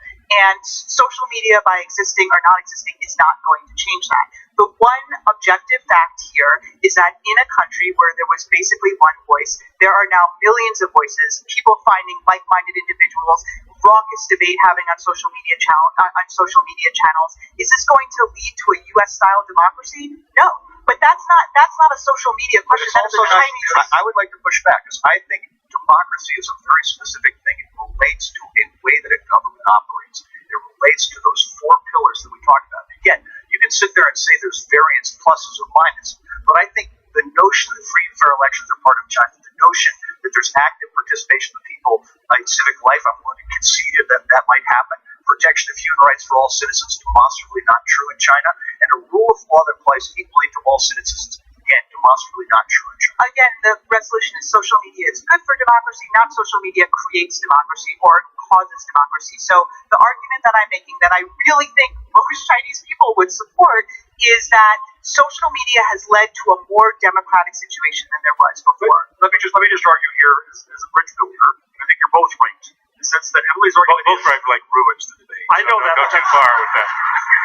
and social media, by existing or not existing, is not going to change that. The one objective fact here is that in a country where there was basically one voice, there are now millions of voices, people finding like-minded individuals, raucous debate having on social media channels. Is this going to lead to a U.S.-style democracy? No, but that's not a social media question. That is a Chinese. I would like to push back, because I think democracy is a very specific thing. It relates to a way that a government operates. It relates to those four pillars that we talked about. Again, you can sit there and say there's variance pluses or minuses, but I think the notion that free and fair elections are part of China, the notion that there's active participation of people in civic life, I'm willing to concede that might happen. Protection of human rights for all citizens, demonstrably not true in China, and a rule of law that applies equally to all citizens, again, demonstrably not true in China. Again, the resolution is social media is good for democracy, not social media creates democracy or causes democracy. So the argument that I'm making, that I really think most Chinese people would support, is that social media has led to a more democratic situation than there was before. Let me just argue here as a bridge builder. I think you're both right in the sense that Emily's argument both right, like ruins the debate. I know that. Don't go too far with that.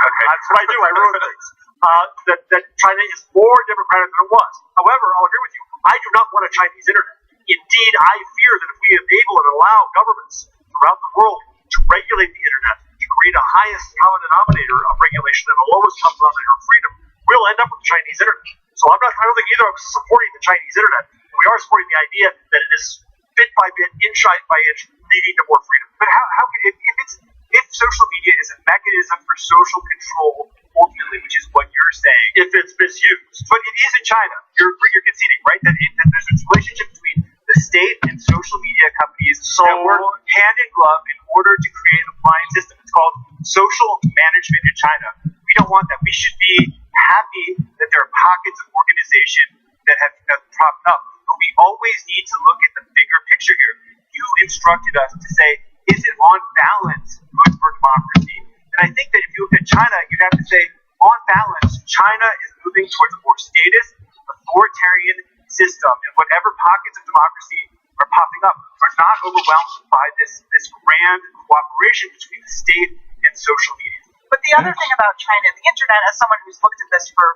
Okay. That's what I do. I ruin things. That China is more democratic than it was. However, I'll agree with you. I do not want a Chinese internet. Indeed, I fear that if we enable and allow governments throughout the world to regulate the internet, to create a highest common denominator of regulation and the lowest common denominator of freedom, we'll end up with the Chinese internet. So I don't think either of us is supporting the Chinese internet. We are supporting the idea that it is bit by bit, inch by inch, leading to more freedom. But how can if social media is a mechanism for social control, ultimately, which is what you're saying, if it's misused, but it is in China, you're conceding, right, that there's this relationship between the state and social media companies that work hand in glove in order to create an appliance system. It's called social management in China. We don't want that. We should be happy that there are pockets of organization that have propped up, but we always need to look at the bigger picture here. You instructed us to say, is it on balance good for democracy? And I think that if you look at China, you'd have to say, on balance, China is moving towards a more statist, authoritarian system and whatever pockets of democracy are popping up are not overwhelmed by this grand cooperation between the state and social media. But the other thing about China and the internet, as someone who's looked at this for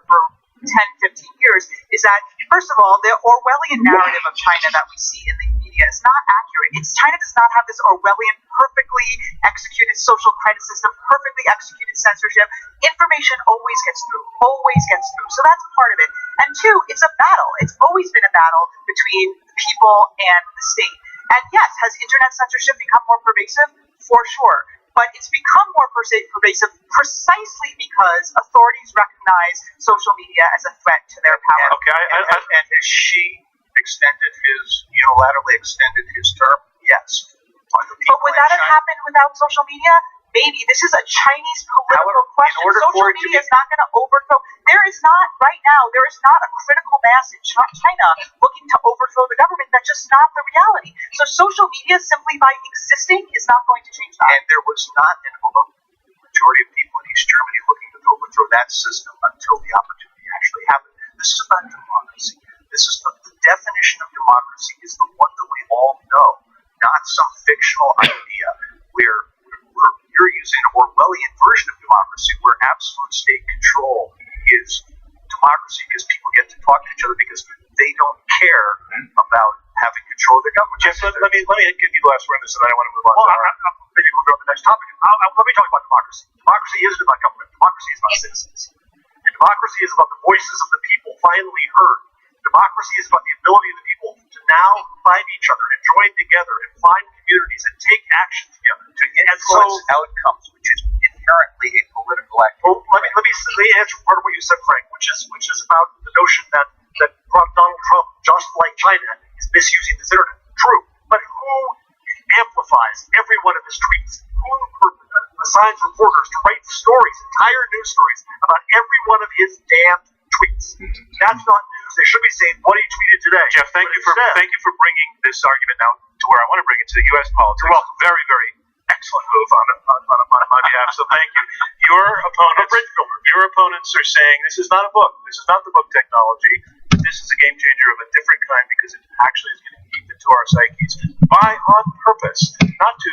10, 15 years, is that, first of all, the Orwellian narrative of China that we see in the media is not accurate. China does not have this Orwellian, perfectly executed social credit system, perfectly executed censorship. Information always gets through. So that's part of it. And two, it's a battle. It's always been a battle between the people and the state. And yes, has internet censorship become more pervasive? For sure. But it's become more pervasive precisely because authorities recognize social media as a threat to their power. Okay, and has Xi unilaterally extended his term? Yes. But would that have happened without social media? Maybe. This is a Chinese political question. Social media is not going to overthrow. There is not a critical mass in China looking to overthrow the government. That's just not the reality. So social media, simply by existing, is not going to change that. And there was not a majority of people in East Germany looking to overthrow that system until the opportunity actually happened. This is about democracy. This is the definition of democracy is the one that we all know, not some fictional idea where you're using an Orwellian version of democracy where absolute state control is democracy because people get to talk to each other because they don't care about having control of their government. Jeff, let me give you the last word on this, and then I want to move on. Maybe we'll go on the next topic. Let me talk about democracy. Democracy isn't about government. Democracy is about citizens. And democracy is about the voices of the people finally heard. Democracy is about the ability of the people to now find each other and join together and find communities and take action together to influence outcomes, which is inherently a political act. Well, let me answer part of what you said, Frank, which is about the notion that Donald Trump, just like China, is misusing this internet. True, but who amplifies every one of his tweets? Who assigns reporters to write stories, entire news stories, about every one of his damn tweets? That's not news. They should be saying what he tweeted today. Jeff, thank you for bringing this argument now to where I want to bring it to the U.S. politics. You're welcome. Very, very excellent move on my behalf. So thank you. Your opponents are saying this is not a book. This is not the book technology. This is a game changer of a different kind because it actually is going to keep into our psyches on purpose, not to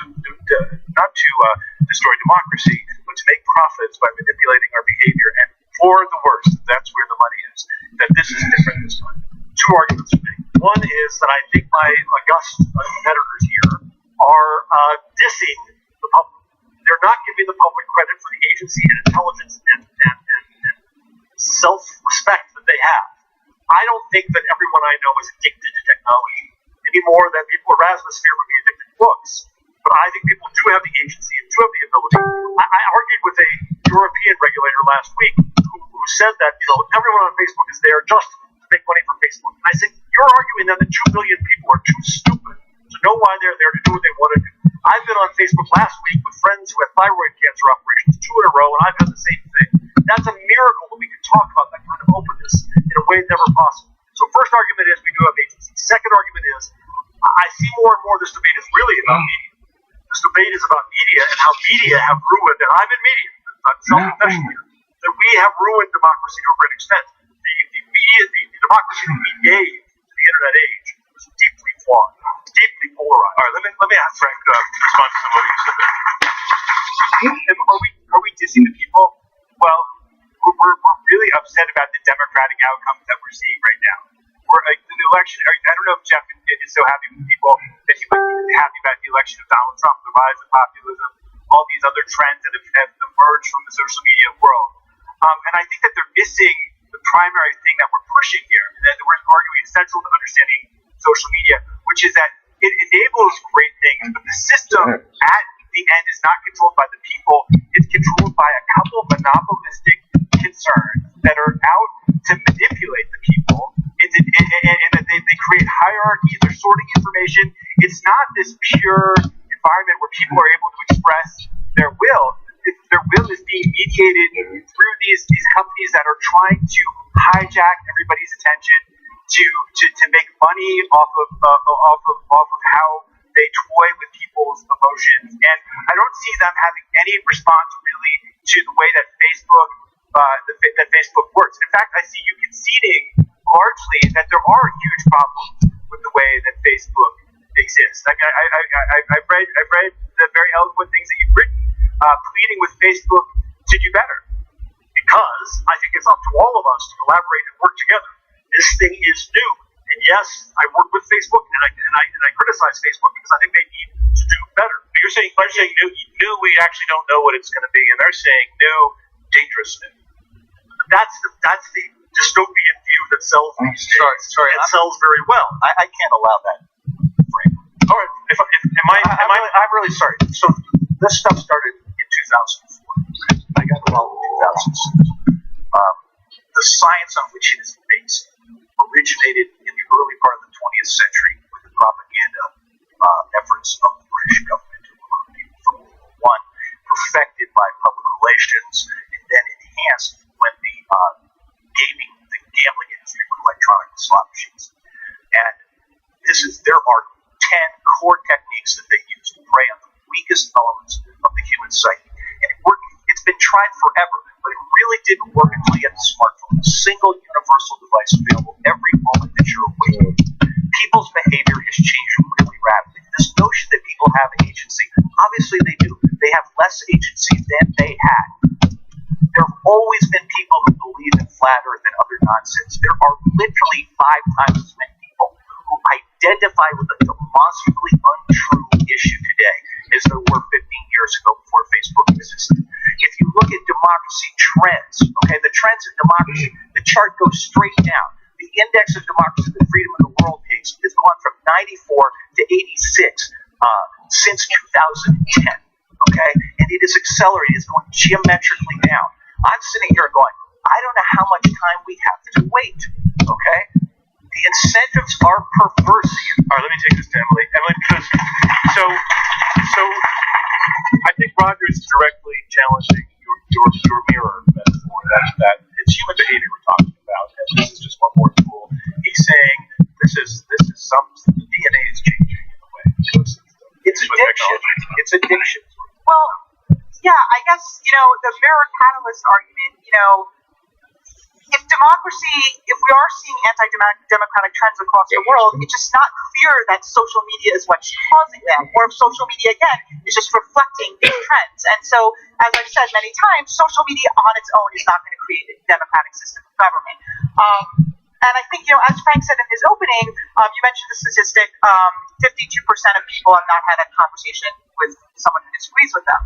destroy democracy, but to make profits by manipulating our behavior. And for the worst, that's where the money is. That this is different this time. Two arguments for me. One is that I think my august competitors here are dissing the public. They're not giving the public credit for the agency and intelligence and self-respect that they have. I don't think that everyone I know is addicted to technology any more than people in Erasmusphere would be addicted to books. But I think people do have the agency and do have the ability. I argued with a European regulator last week who said that everyone on Facebook is there just to make money for Facebook. And I said, you're arguing then that 2 billion people are too stupid to know why they're there to do what they want to do. I've been on Facebook last week with friends who had thyroid cancer operations 2 in a row, and I've had the same thing. That's a miracle that we can talk about that kind of openness in a way never possible. So first argument is we do have agency. Second argument is I see more and more this debate is really about media. This debate is about media and how media have ruined, and I'm in media, I'm self-confession here, that we have ruined democracy to a great extent. The democracy that we gave to the internet age was deeply flawed, deeply polarized. All right, let me ask Frank to respond to some of what you said there. Are we dissing the people? Well, we're really upset about the democratic outcomes that we're seeing right now. The election, I don't know if Jeff is so happy with people that he was happy about the election of Donald Trump, the rise of populism, all these other trends that have emerged from the social media world. And I think that they're missing the primary thing that we're pushing here, and that we're arguing is central to understanding social media, which is that it enables great things, but the system at the end is not controlled by the people. It's controlled by a couple of monopolistic concerns that are out to manipulate the people, and that they create hierarchies. They're sorting information. It's not this pure environment where people are able to express their will. Their will is being mediated through these companies that are trying to hijack everybody's attention to make money off of how they toy with people's emotions. And I don't see them having any response really to the way that Facebook works. In fact, I see you conceding largely that there are huge problems with the way that Facebook exists. Like I've read the very eloquent things that you've written, pleading with Facebook to do better. Because I think it's up to all of us to collaborate and work together. This thing is new, and yes, I work with Facebook, and I criticize Facebook because I think they need to do better. But you're saying new. We actually don't know what it's going to be, and they're saying new, dangerous new. That's the dystopian view that sells these days. Sorry, it sells very well. I can't allow that. All right, I'm really sorry. So this stuff started in 2004. I got involved in 2006. The science on which it is based originated in the early part of the 20th century with the propaganda efforts of the British government to recruit people from World War I, perfected by public relations, and then enhanced when the gambling industry with electronic slot machines. And there are 10 core techniques that they use to prey on the weakest elements of the human psyche. And it's been tried forever, but it really didn't work until you had the smartphone, a single universal device available every moment that you're awake. People's behavior has changed really rapidly. This notion that people have agency, obviously they do. They have less agency than they had. There have always been people who believe in flat earth and other nonsense. There are literally 5 times as many people who identify with a demonstrably untrue issue today as there were 15 years ago before Facebook existed. If you look at democracy trends, okay, the trends in democracy, the chart goes straight down. The index of democracy, the freedom of the world has gone from 94 to 86 since 2010, okay? And it is accelerating. It's going geometrically down. I'm sitting here going, I don't know how much time we have to wait, okay? The incentives are perverse. All right, let me take this to Emily. Emily, because so I think Roger is directly challenging your mirror metaphor. That it's human behavior we're talking about, and this is just one more tool. He's saying the DNA is changing in a way. It's addiction. It's addiction. Well, yeah, I guess, the mirror catalyst argument, if we are seeing anti-democratic trends across the world, it's just not clear that social media is what's causing them, or if social media, again, is just reflecting these trends. And so, as I've said many times, social media on its own is not going to create a democratic system of government. And I think, as Frank said in his opening, you mentioned the statistic, 52% of people have not had a conversation with someone who disagrees with them.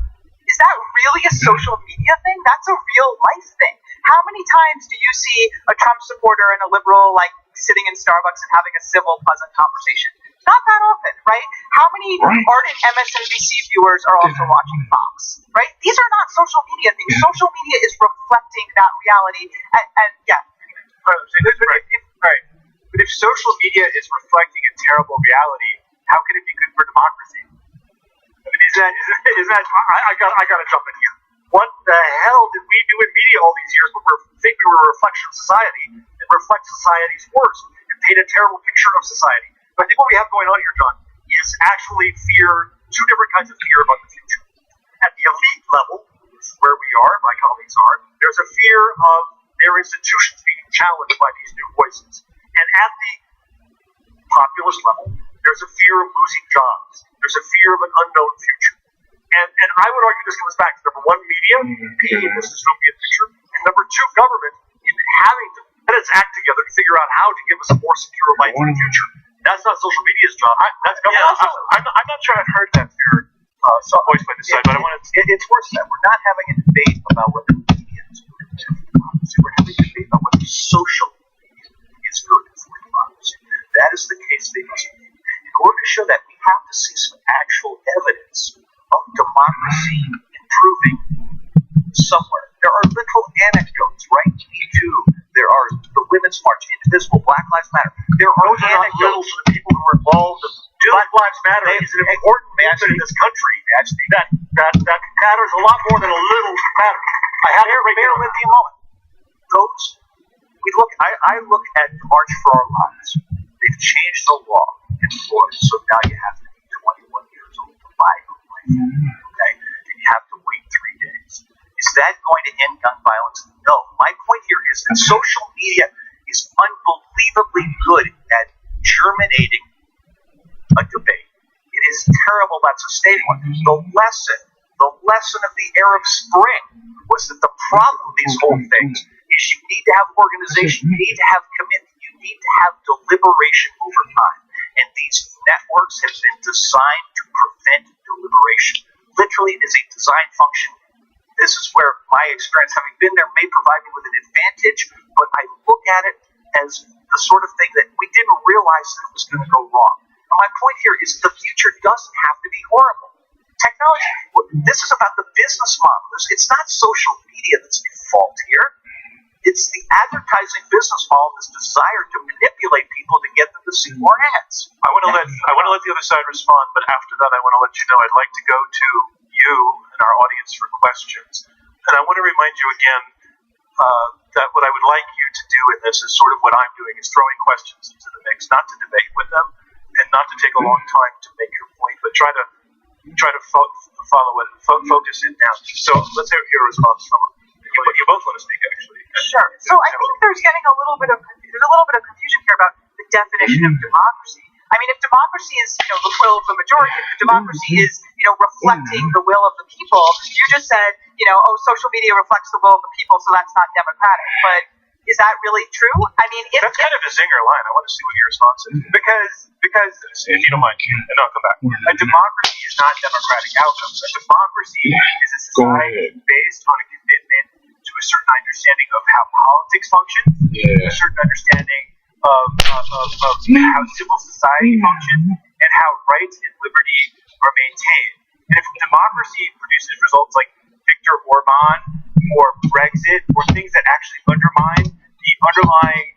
Is that really a social media thing? That's a real life thing. How many times do you see a Trump supporter and a liberal sitting in Starbucks and having a civil, pleasant conversation? Not that often, right? How many ardent MSNBC viewers are also watching Fox, right? These are not social media things. Social media is reflecting that reality. And yeah. Right. But if social media is reflecting a terrible reality, how can it be good for democracy? I mean, is that? I got to jump in here. What the hell did we do in media all these years when we think we were a reflection of society and reflect society's worst and paint a terrible picture of society? But I think what we have going on here, John, is actually two different kinds of fear about the future. At the elite level, where we are, my colleagues are, there's a fear of their institutions being challenged by these new voices. And at the populist level, there's a fear of losing jobs. There's a fear of an unknown future. And I would argue this comes back to number one, media, painting this dystopian picture, and number two, government, in having to let its act together to figure out how to give us a more secure life in the future. That's not social media's job. That's government. Yeah, I'm not sure I've heard that fear voiced by this side, but I want to. It's worse than that. We're not having a debate about whether media is good for democracy. We're having a debate about whether social media is good for democracy. That is the case they must make. In order to show that, we have to see some actual evidence of democracy improving somewhere. There are literal anecdotes, right? Me Too. There are the Women's March, Indivisible, Black Lives Matter. There are Little anecdotes to the people who are involved. Black Lives Matter is an important movement in this country. That matters a lot more than a little matter. Bear with me a moment. I look at the March for Our Lives. They've changed the law in Florida, so now you have to be 21 years old to buy a life. Okay? And you have to wait 3 days. Is that going to end gun violence? No. My point here is that social media is is unbelievably good at germinating a debate. It is terrible at sustaining one. The lesson of the Arab Spring was that the problem with these whole things is you need to have organization, you need to have commitment, you need to have deliberation over time. And these networks have been designed to prevent deliberation. Literally, it is a design function. This is where my experience, having been there, may provide me with an advantage, but I look at it as the sort of thing that we didn't realize that it was going to go wrong. And my point here is the future doesn't have to be horrible. Technology, this is about the business model. It's not social media that's at fault here. It's the advertising business model, this desire to manipulate people to get them to see more ads. I want to let the other side respond, but after that, I want to let you know I'd like to go to you and our audience for questions. And I want to remind you again that what I would like you to do in this is sort of what I'm doing, is throwing questions into the mix, not to debate with them and not to take a long time to make your point, but try to follow it, focus it down. So let's hear your response from them. You both want to speak, actually. Sure. So I think there's a little bit of confusion here about the definition of democracy. I mean, if democracy is, the will of the majority, if democracy is, reflecting the will of the people, you just said, social media reflects the will of the people, so that's not democratic. But is that really true? I mean, that's kind of a zinger line. I want to see what your response is. Because if you don't mind, and I'll come back. A democracy is not democratic outcomes. A democracy is a society based on a commitment to a certain understanding of how politics functions, a certain understanding of how civil society functions, and how rights and liberty are maintained. And if democracy produces results like Viktor Orban or Brexit or things that actually undermine the underlying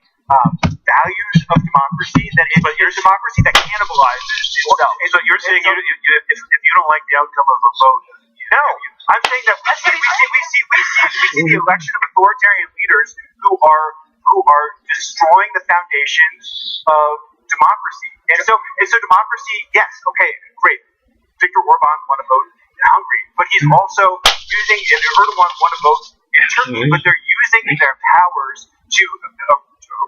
values of democracy, then but your democracy that cannibalizes itself. So you're saying if you don't like the outcome of a vote, no, I'm saying that we see the election of authoritarian leaders who are destroying the foundations of democracy. And so democracy, yes, okay, great. Viktor Orban won a vote in Hungary, but he's also using, and Erdogan won a vote in Turkey, but they're using their powers to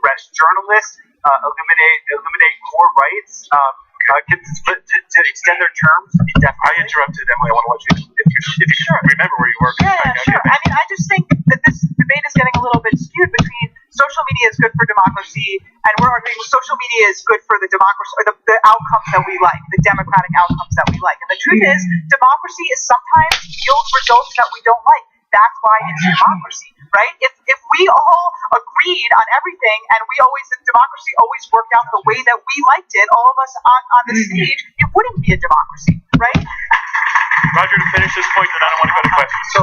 arrest journalists, eliminate core rights, to extend their terms indefinitely. I interrupted, Emily. I want to let you, if you remember where you were. Yeah, sure. I mean, I just think that this debate is getting a little bit skewed between social media is good for democracy, and we're arguing social media is good for the democracy, or the outcomes that we like, the democratic outcomes that we like. And the truth is, democracy is sometimes yields results that we don't like. That's why it's democracy, right? If we all agreed on everything and democracy always worked out the way that we liked it, all of us on the stage, it wouldn't be a democracy, right? Roger, to finish this point, then I don't want to go to questions. So,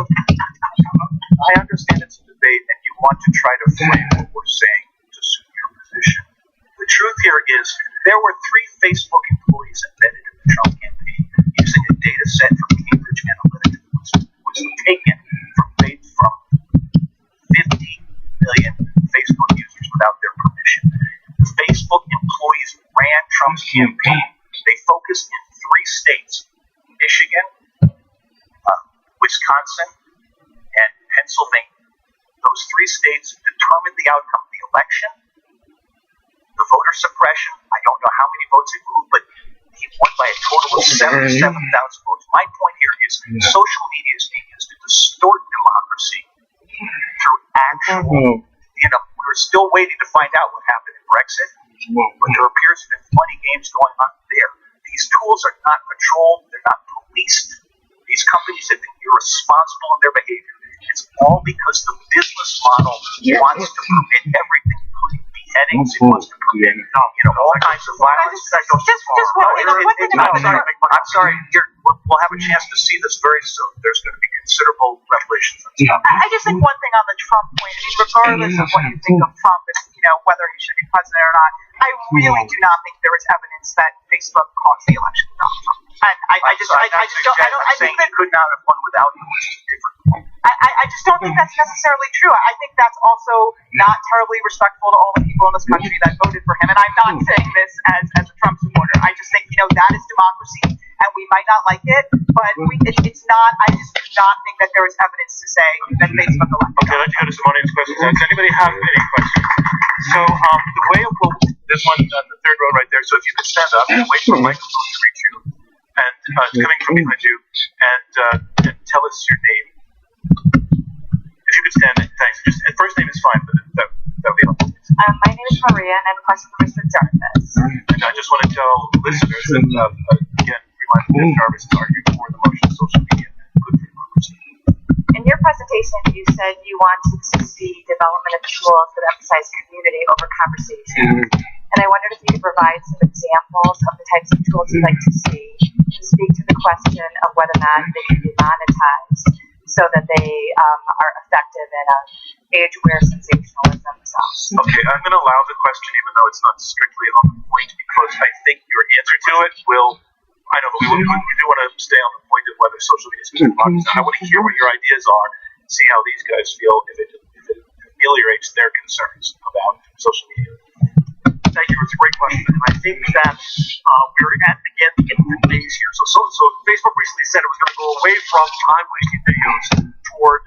I understand it's a debate and you want to try to frame what we're saying to suit your position. The truth here is there were 3 Facebook employees embedded in the Trump campaign using a data set from Cambridge Analytica which was taken from 50 million Facebook users without their permission. The Facebook employees ran Trump's campaign. They focused in 3 states, Michigan, Wisconsin, and Pennsylvania. Those 3 states determined the outcome of the election. The voter suppression, I don't know how many votes he moved, but he won by a total of 77,000 votes. My point here is social media is being used to distort democracy through actual, we're still waiting to find out what happened in Brexit, but there appears to have been funny games going on there. These tools are not patrolled, they're not policed. These companies have been irresponsible in their behavior. It's all because the business model wants to permit everything, including beheadings. It wants to permit, all kinds of violence. I'm sorry. We'll have a chance to see this very soon. There's going to be considerable revelations. I just think one thing on the Trump point. I mean, regardless of what you think of Trump, and whether he should be president or not, I really do not think there is evidence that Facebook caused the election of Donald Trump. And I think he could not have won without him, which is a different point. I just don't think that's necessarily true. I think that's also not terribly respectful to all the people in this country that voted for him. And I'm not saying this as a Trump supporter. I just think, that is democracy, and we might not like it, but it's not. I just do not think that there is evidence to say that Facebook elected. Okay, let's go to some audience questions. Does anybody have any questions? the way there's one on the third row right there. So if you could stand up and wait for a microphone to reach you, and it's coming from behind you, and tell us your name. If you could stand, thanks. Just first name is fine, but that would be helpful. My name is Maria, and I have a question for Mr. Jarvis. And I just want to tell listeners that again, remind them that Jarvis is arguing for the motion of social media and good for democracy. In your presentation, you said you wanted to see development of tools that emphasize community over conversation. And I wondered if you could provide some examples of the types of tools you'd like to see to speak to the question of whether or not they can be monetized so that they are effective in an age where sensationalism sells. Okay, I'm going to allow the question even though it's not strictly on the point because I think your answer to it will, I know, but we do want to stay on the point of whether social media is good or not. I want to hear what your ideas are, see how these guys feel, if it ameliorates their concerns about social media. Thank you. It's a great question, and I think that we're at again the infant phase here. So Facebook recently said it was going to go away from time-wasting videos toward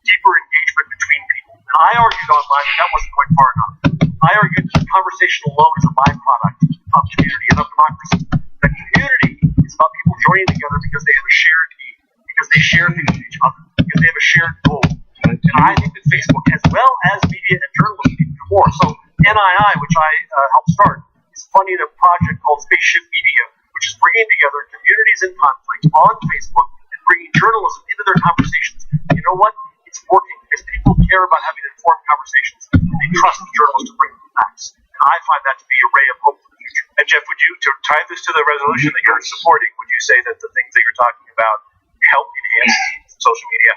deeper engagement between people. And I argued online that wasn't going far enough. I argued that the conversation alone is a byproduct of community and of democracy. The community is about people joining together because they have a shared need, because they share things with each other, because they have a shared goal. And I think that Facebook, as well as media and journalism, need to do more. So NII, which I helped start, is funding a project called Spaceship Media, which is bringing together communities in conflict on Facebook and bringing journalism into their conversations. You know what? It's working because people care about having informed conversations and they trust the journalists to bring them facts. And I find that to be a ray of hope for the future. And Jeff, would you, to tie this to the resolution that you're supporting, would you say that the things that you're talking about help enhance social media,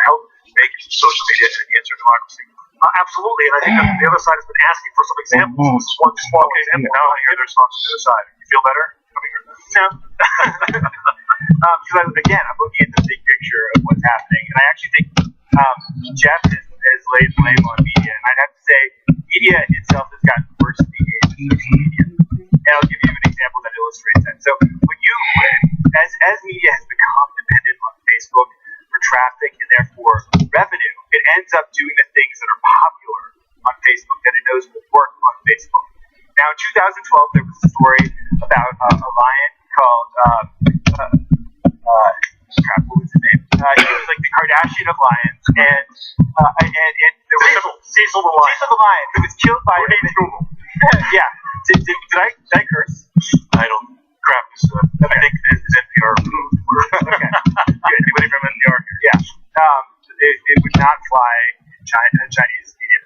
help make social media an enhancer of democracy? Absolutely, and I think that the other side has been asking for some examples. This is one small example. Now I hear the response from the other side. You feel better? No. Because again, I'm looking at the big picture of what's happening, and I actually think Jeff has laid blame on media, and I'd have to say media itself has gotten worse in the age of social media. And I'll give you an example that illustrates that. So when you, as media has become dependent on Facebook for traffic and therefore revenue, it ends up doing the things that are popular on Facebook that it knows will work on Facebook. Now, in 2012, there was a story about a lion called, what was his name? He was like the Kardashian of lions, and there was Cecil the lion. Cecil the lion, who was killed by Google. Yeah. Did I curse? I don't. Crap. I think it's NPR approved. Okay. Anybody from NPR here? Yeah. It would not fly in Chinese media.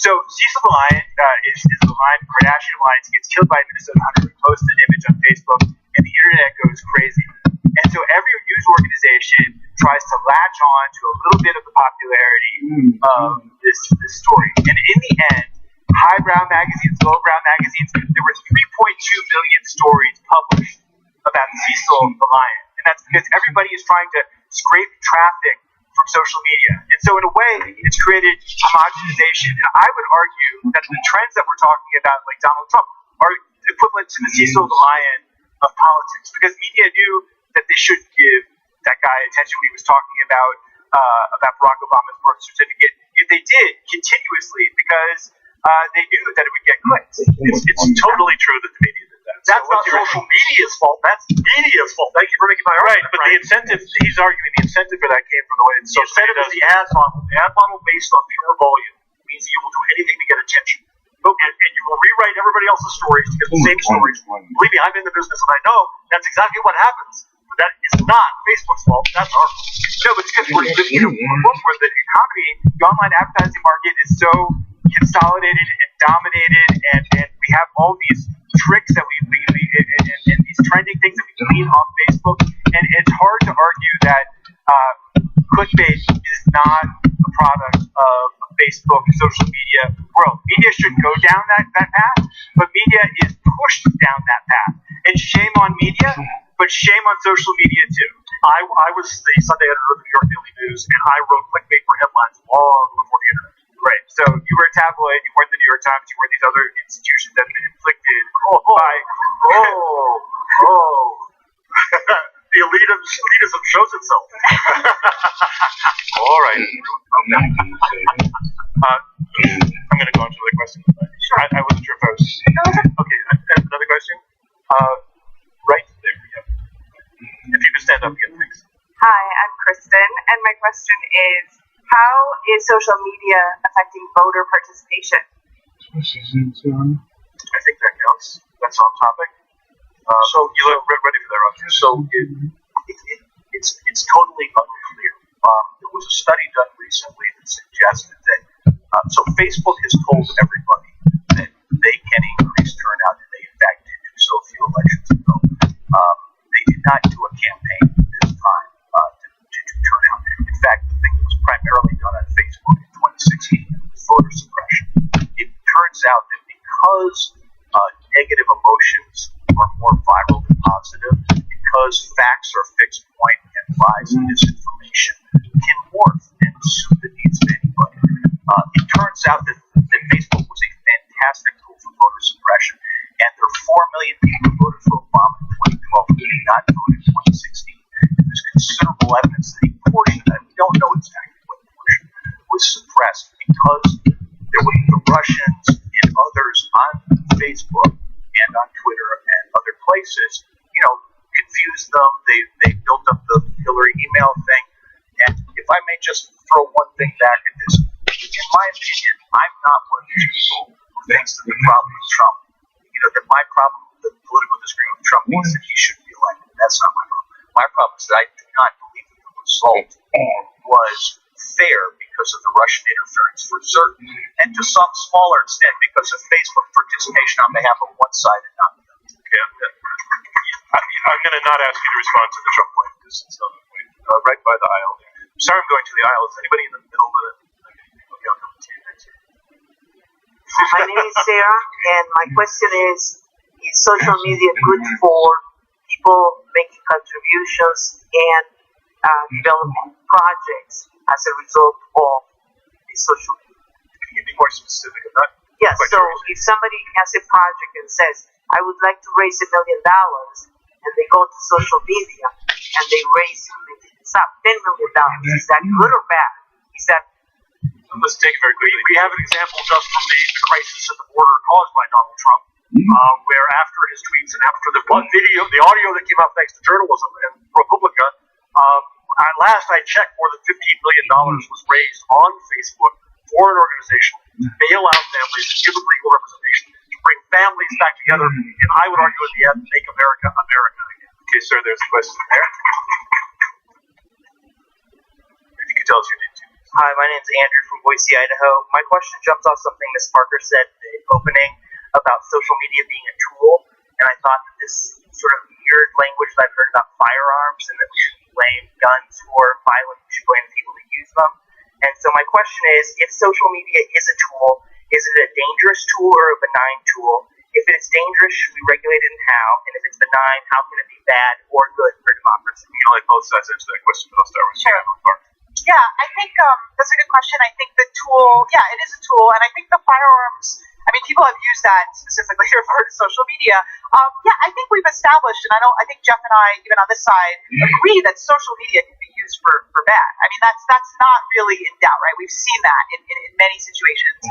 So Cecil the lion is the lion, Kardashian of lions. He gets killed by a Minnesota hunter who posts an image on Facebook, and the internet goes crazy. And so every news organization tries to latch on to a little bit of the popularity of this story. And in the end, highbrow magazines, lowbrow magazines, there were 3.2 million stories published about Cecil the lion. And that's because everybody is trying to scrape traffic from social media. And so in a way, it's created homogenization. And I would argue that the trends that we're talking about, like Donald Trump, are equivalent to the Cecil the lion of politics. Because media knew that they shouldn't give that guy attention when he was talking about Barack Obama's birth certificate. Yet they did continuously because they knew that it would get clicks. It's totally true that the media did that. That's not social media's fault. That's media's fault. Thank you for making my argument. Right, but the incentive, he's arguing the incentive for that came from the way that social media does. The ad model. The ad model based on pure volume means you will do anything to get attention. And you will rewrite everybody else's stories to get the same stories. Believe me, I'm in the business and I know that's exactly what happens. But that is not Facebook's fault. That's our fault. No, but it's because we're living in a world where the economy, the online advertising market is so consolidated and dominated, and we have all these tricks that we and these trending things that we glean off Facebook, and it's hard to argue that clickbait is not a product of a Facebook social media world. Media should go down that path, but media is pushed down that path. And shame on media, but shame on social media too. I was the Sunday editor of the New York Daily News, and I wrote clickbait for headlines long before the internet. Right. So you were a tabloid, you weren't the New York Times, you were these other institutions that have been inflicted by... The elitism shows itself. All right. I'm going to go on to the question. I wasn't sure if I was. Okay, another question. Right there. Yep. If you could stand up again, thanks. Hi, I'm Kristen, and my question is, how is social media affecting voter participation? I think that counts. That's on topic. So you look ready for that, Roger. So it's totally unclear. There was a study done recently that suggested that so Facebook has told everybody that they can increase turnout, and they in fact did do so a few elections ago. They did not do a campaign this time to do turnout. In fact, the thing that was primarily done on Facebook in 2016 was voter suppression. It turns out that because negative emotions are more viral than positive, because facts are fixed point and lies and misinformation can morph and suit the needs of anybody. It turns out that Facebook was a fantastic tool for voter suppression, and there are 4 million people who voted for Obama in 2012 who did not vote in 2016. And there's considerable evidence that a portion, and we don't know exactly what portion, was suppressed because there were the Russians and others on Facebook and on Twitter and other places, confused them. They built up the Hillary email thing. And if I may just throw one thing back at this, in my opinion, I'm not one of these people who thinks that the problem is Trump. That my problem, the political disagreement with Trump means that he shouldn't be elected. That's not my problem. My problem is that I do not believe that the result was fair because of the Russian interference for certain, and to some smaller extent because of Facebook participation on behalf of one side and not the other. Okay, I'm going to not ask you to respond to the Trump point because it's not the point. Right by the aisle. Sorry, I'm going to the aisle. Is anybody in the middle of it? Okay, I'll come to you next. My name is Sarah, and my question is social media good for people making contributions and developing projects as a result of the social media? Can you be more specific on that? Yes, so if somebody has a project and says, I would like to raise $1 million, and they go to social media and they raise $10 million, is that good or bad? Is that Let's take it very quickly. We have an example just from the crisis at the border caused by Donald Trump, where after his tweets and after the audio that came out thanks to journalism and ProPublica, last I checked, more than $15 million was raised on Facebook for an organization to bail out families and give them legal representation, to bring families back together, and I would argue in the end, make America America again. Okay, sir, there's a question there. If you could tell us your name, too. Hi, my name's Andrew from Boise, Idaho. My question jumps off something Ms. Parker said at the opening about social media being a tool, and I thought that this sort of weird language that I've heard about firearms and that we should blame guns for violence, we should blame the people who use them. And so my question is, if social media is a tool, is it a dangerous tool or a benign tool? If it's dangerous, should we regulate it and how? And if it's benign, how can it be bad or good for democracy? I'll let both sides answer that question, but I'll start with you. Yeah, I think that's a good question. I think the tool, it is a tool, and I think the firearms, people have used that specifically to refer to social media. I think we've established, and I think Jeff and I, even on this side, agree that social media can be used for bad. That's not really in doubt, right? We've seen that in many situations.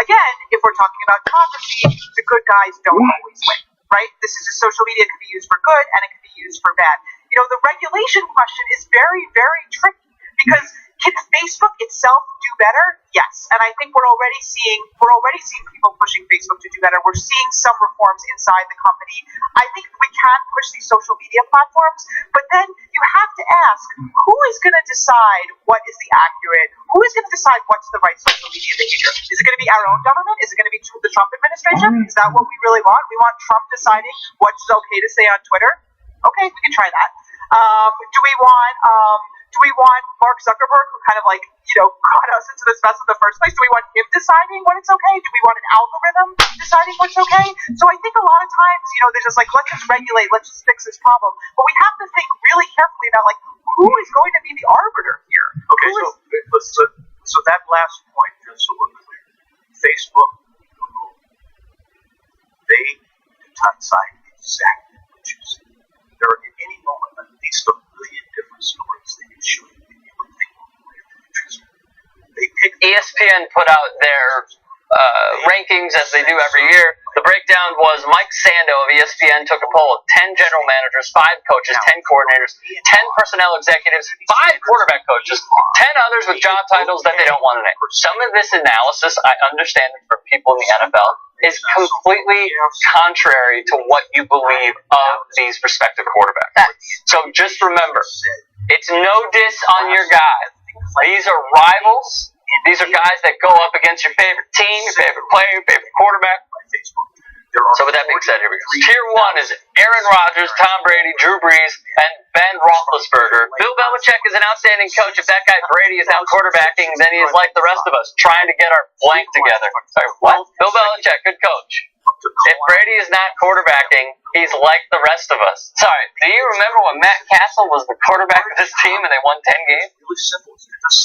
Again, if we're talking about democracy, the good guys don't always win, right? Social media can be used for good, and it can be used for bad. The regulation question is very, very tricky. Because can Facebook itself do better? Yes, and I think we're already seeing people pushing Facebook to do better. We're seeing some reforms inside the company. I think we can push these social media platforms, but then you have to ask, who is going to decide what is the accurate? Who is going to decide what's the right social media behavior? Is it going to be our own government? Is it going to be the Trump administration? Is that what we really want? We want Trump deciding what's okay to say on Twitter? Okay, we can try that. Do we want Mark Zuckerberg, who kind of got us into this mess in the first place? Do we want him deciding when it's okay? Do we want an algorithm deciding what's okay? So I think a lot of times, they're just let's just regulate, let's just fix this problem. But we have to think really carefully about who is going to be the arbiter here. Okay, so that last point, just so we're clear, Facebook, Google, they decide exactly what you say. There are at any moment at least a million different stories that you show you and you would think would be of interest. ESPN put out their rankings as they do every year. The breakdown was Mike Sando of ESPN took a poll of 10 general managers, 5 coaches, 10 coordinators, 10 personnel executives, 5 quarterback coaches, 10 others with job titles that they don't want to name. Some of this analysis, I understand from people in the NFL, is completely contrary to what you believe of these respective quarterbacks. So just remember, it's no diss on your guy. These are rivals. These are guys that go up against your favorite team, your favorite player, your favorite quarterback. So with that being said, here we go. Tier 1 is Aaron Rodgers, Tom Brady, Drew Brees, and Ben Roethlisberger. Bill Belichick is an outstanding coach. If that guy Brady is out quarterbacking, then he is like the rest of us, trying to get our blank together. Sorry, what? Bill Belichick, good coach. If Brady is not quarterbacking, he's like the rest of us. Sorry, do you remember when Matt Castle was the quarterback of this team and they won 10 games? Really simple.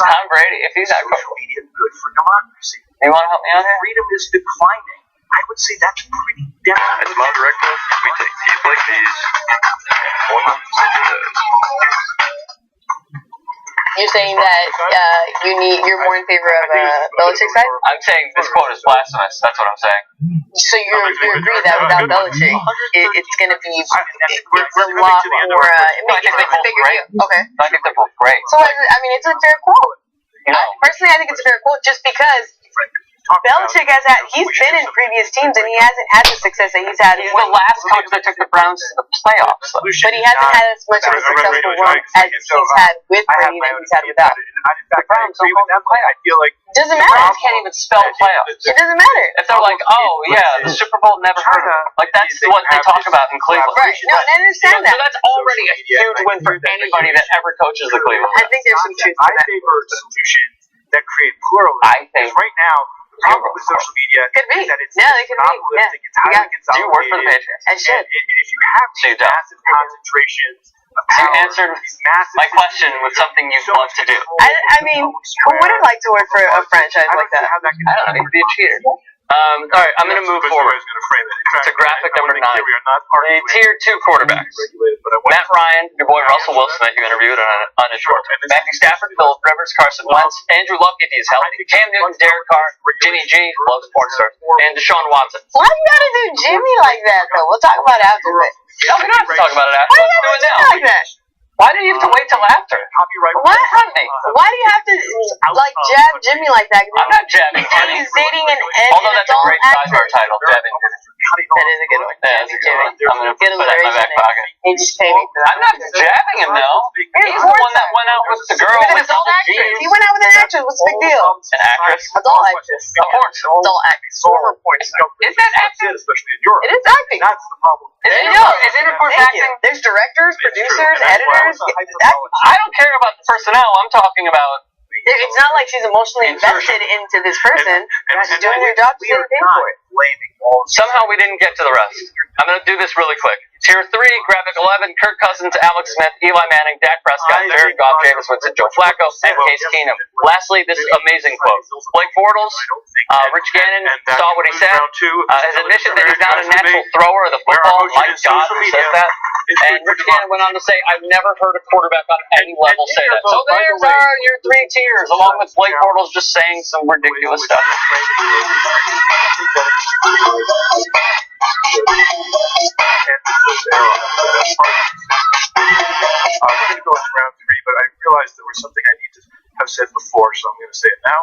Tom Brady, if he's not social media good for democracy. You want to help me out here? Freedom is declining. I would say that's pretty definite. As my director, we take teams like these and form them into those. You're saying that you're more in favor of Belichick's side? I'm saying this quote is blasphemous. That's what I'm saying. So you agree that without Belichick, it's going to be the law or maybe it's a bigger deal. Okay. I think they're both great. So I mean, it's a fair quote. Personally, I think it's a fair quote just because Belichick he's been in previous teams and he hasn't had the success that he's had. He's the last coach that took the Browns to the playoffs. But he hasn't had as much of a successful run as he's had with Brady than he's had without. The Browns don't go that way. I feel like doesn't matter. Browns can't even spell playoffs. It doesn't matter. If they're like, oh yeah, the Super Bowl never heard of. Like that's what they talk about in Cleveland. Right. No, I understand that. So that's already a huge win for anybody that ever coaches the Cleveland. I think there's some truth to that. I favor solutions that create pluralism. I think right now the problem with social media is that it's monopolistic. It's highly consolidated. Do you work for the Patriots? I should. And if you have these massive concentrations of you power, answered these massive my question with something you want to do. I mean, who wouldn't like to work for a franchise like that? I don't know. You'd be a cheater. All right, I'm going to move forward to graphic number 9. The Tier 2 quarterbacks. Matt Ryan, your boy Russell Wilson that you interviewed on his short. Matthew Stafford, Philip Rivers, Carson Wentz, Andrew Luck if he's healthy, Cam Newton, Derek Carr, Jimmy G, loves porn stars, and Deshaun Watson. Why you gotta do Jimmy like that though? We'll talk about it after this. No, we don't have to talk about it after. Why do you Let's do it have to now. like that? Why do you have to wait till after? Why do you have to like jab Jimmy like that? I'm not jabbing Jimmy. He's dating an Although that's a adult great sidebar actress. title, jabbing. That is a good one. Yeah, that's a good one. I'm going to Get put that in my back pocket. He just paid me for that. I'm not jabbing him though. He's the one that went out with the girl With an with adult the actress. jeans. He went out with an actress. What's the big deal? An actress? Adult actress. A porn star. Adult actress. Former porn star. Is that acting? Especially in Europe. It is acting. That's the problem. Is it of course Thank you. acting? There's directors, producers, editors. I don't care about the personnel. I'm talking about. It's not like she's emotionally invested into this person. She's doing her job to get paid for it. Somehow we didn't get to the rest. I'm going to do this really quick. Tier 3, graphic 11, Kirk Cousins, Alex Smith, Eli Manning, Dak Prescott, Jared Goff, Jameis Winston, Joe Flacco, and Case Keenum. Lastly, this amazing quote. Blake Bortles, Rich Gannon saw what he said. His admission that he's not a natural thrower of the football. My God, who says that? And Rich Gannon went on to say, I've never heard a quarterback on any level say that. So there's your 3 tiers, along with Blake Bortles just saying some ridiculous stuff. We're going to go into round 3, but I realized there was something I need to have said before, so I'm going to say it now.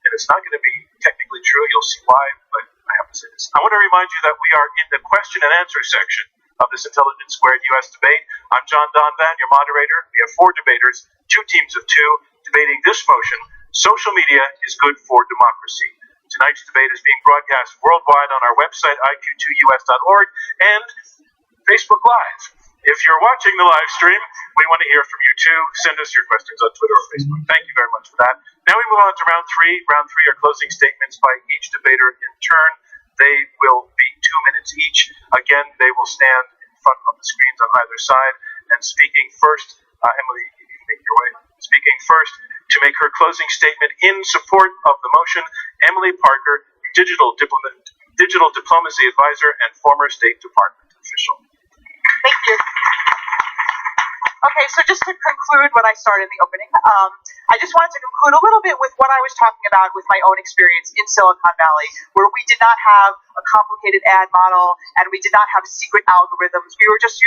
And it's not going to be technically true. You'll see why, but I have to say this. I want to remind you that we are in the question and answer section of this Intelligence Squared U.S. debate. I'm John Donvan, your moderator. We have 4 debaters, 2 teams of 2, debating this motion: social media is good for democracy. Tonight's debate is being broadcast worldwide on our website, iq2us.org, and Facebook Live. If you're watching the live stream, we want to hear from you too. Send us your questions on Twitter or Facebook. Thank you very much for that. Now we move on to round 3. Round 3 are closing statements by each debater in turn. They will be 2 minutes each. Again, they will stand in front of the screens on either side. And speaking first, Emily, you can make your way. Speaking first, to make her closing statement in support of the motion, Emily Parker, digital diplomacy advisor and former State Department official. Thank you. Okay, so just to conclude what I started in the opening, I just wanted to conclude a little bit with what I was talking about with my own experience in Silicon Valley, where we did not have a complicated ad model and we did not have secret algorithms. We were just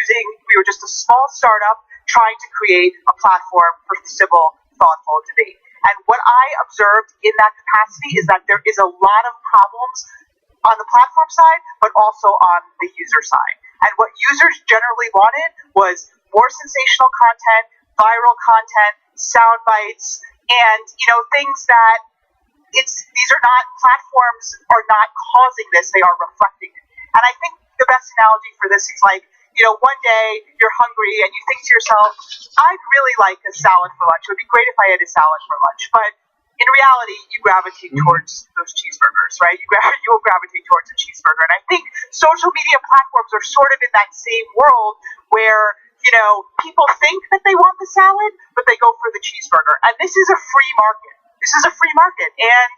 a small startup trying to create a platform for civil, thoughtful debate. And what I observed in that capacity is that there is a lot of problems on the platform side, but also on the user side. And what users generally wanted was more sensational content, viral content, sound bites, and things that these are not, platforms are not causing this, they are reflecting it. And I think the best analogy for this is like, one day you're hungry and you think to yourself, I'd really like a salad for lunch. It would be great if I had a salad for lunch. But in reality, you gravitate towards those cheeseburgers, right? You will gravitate towards a cheeseburger. And I think social media platforms are sort of in that same world where, people think that they want the salad, but they go for the cheeseburger. And this is a free market. This is a free market. And,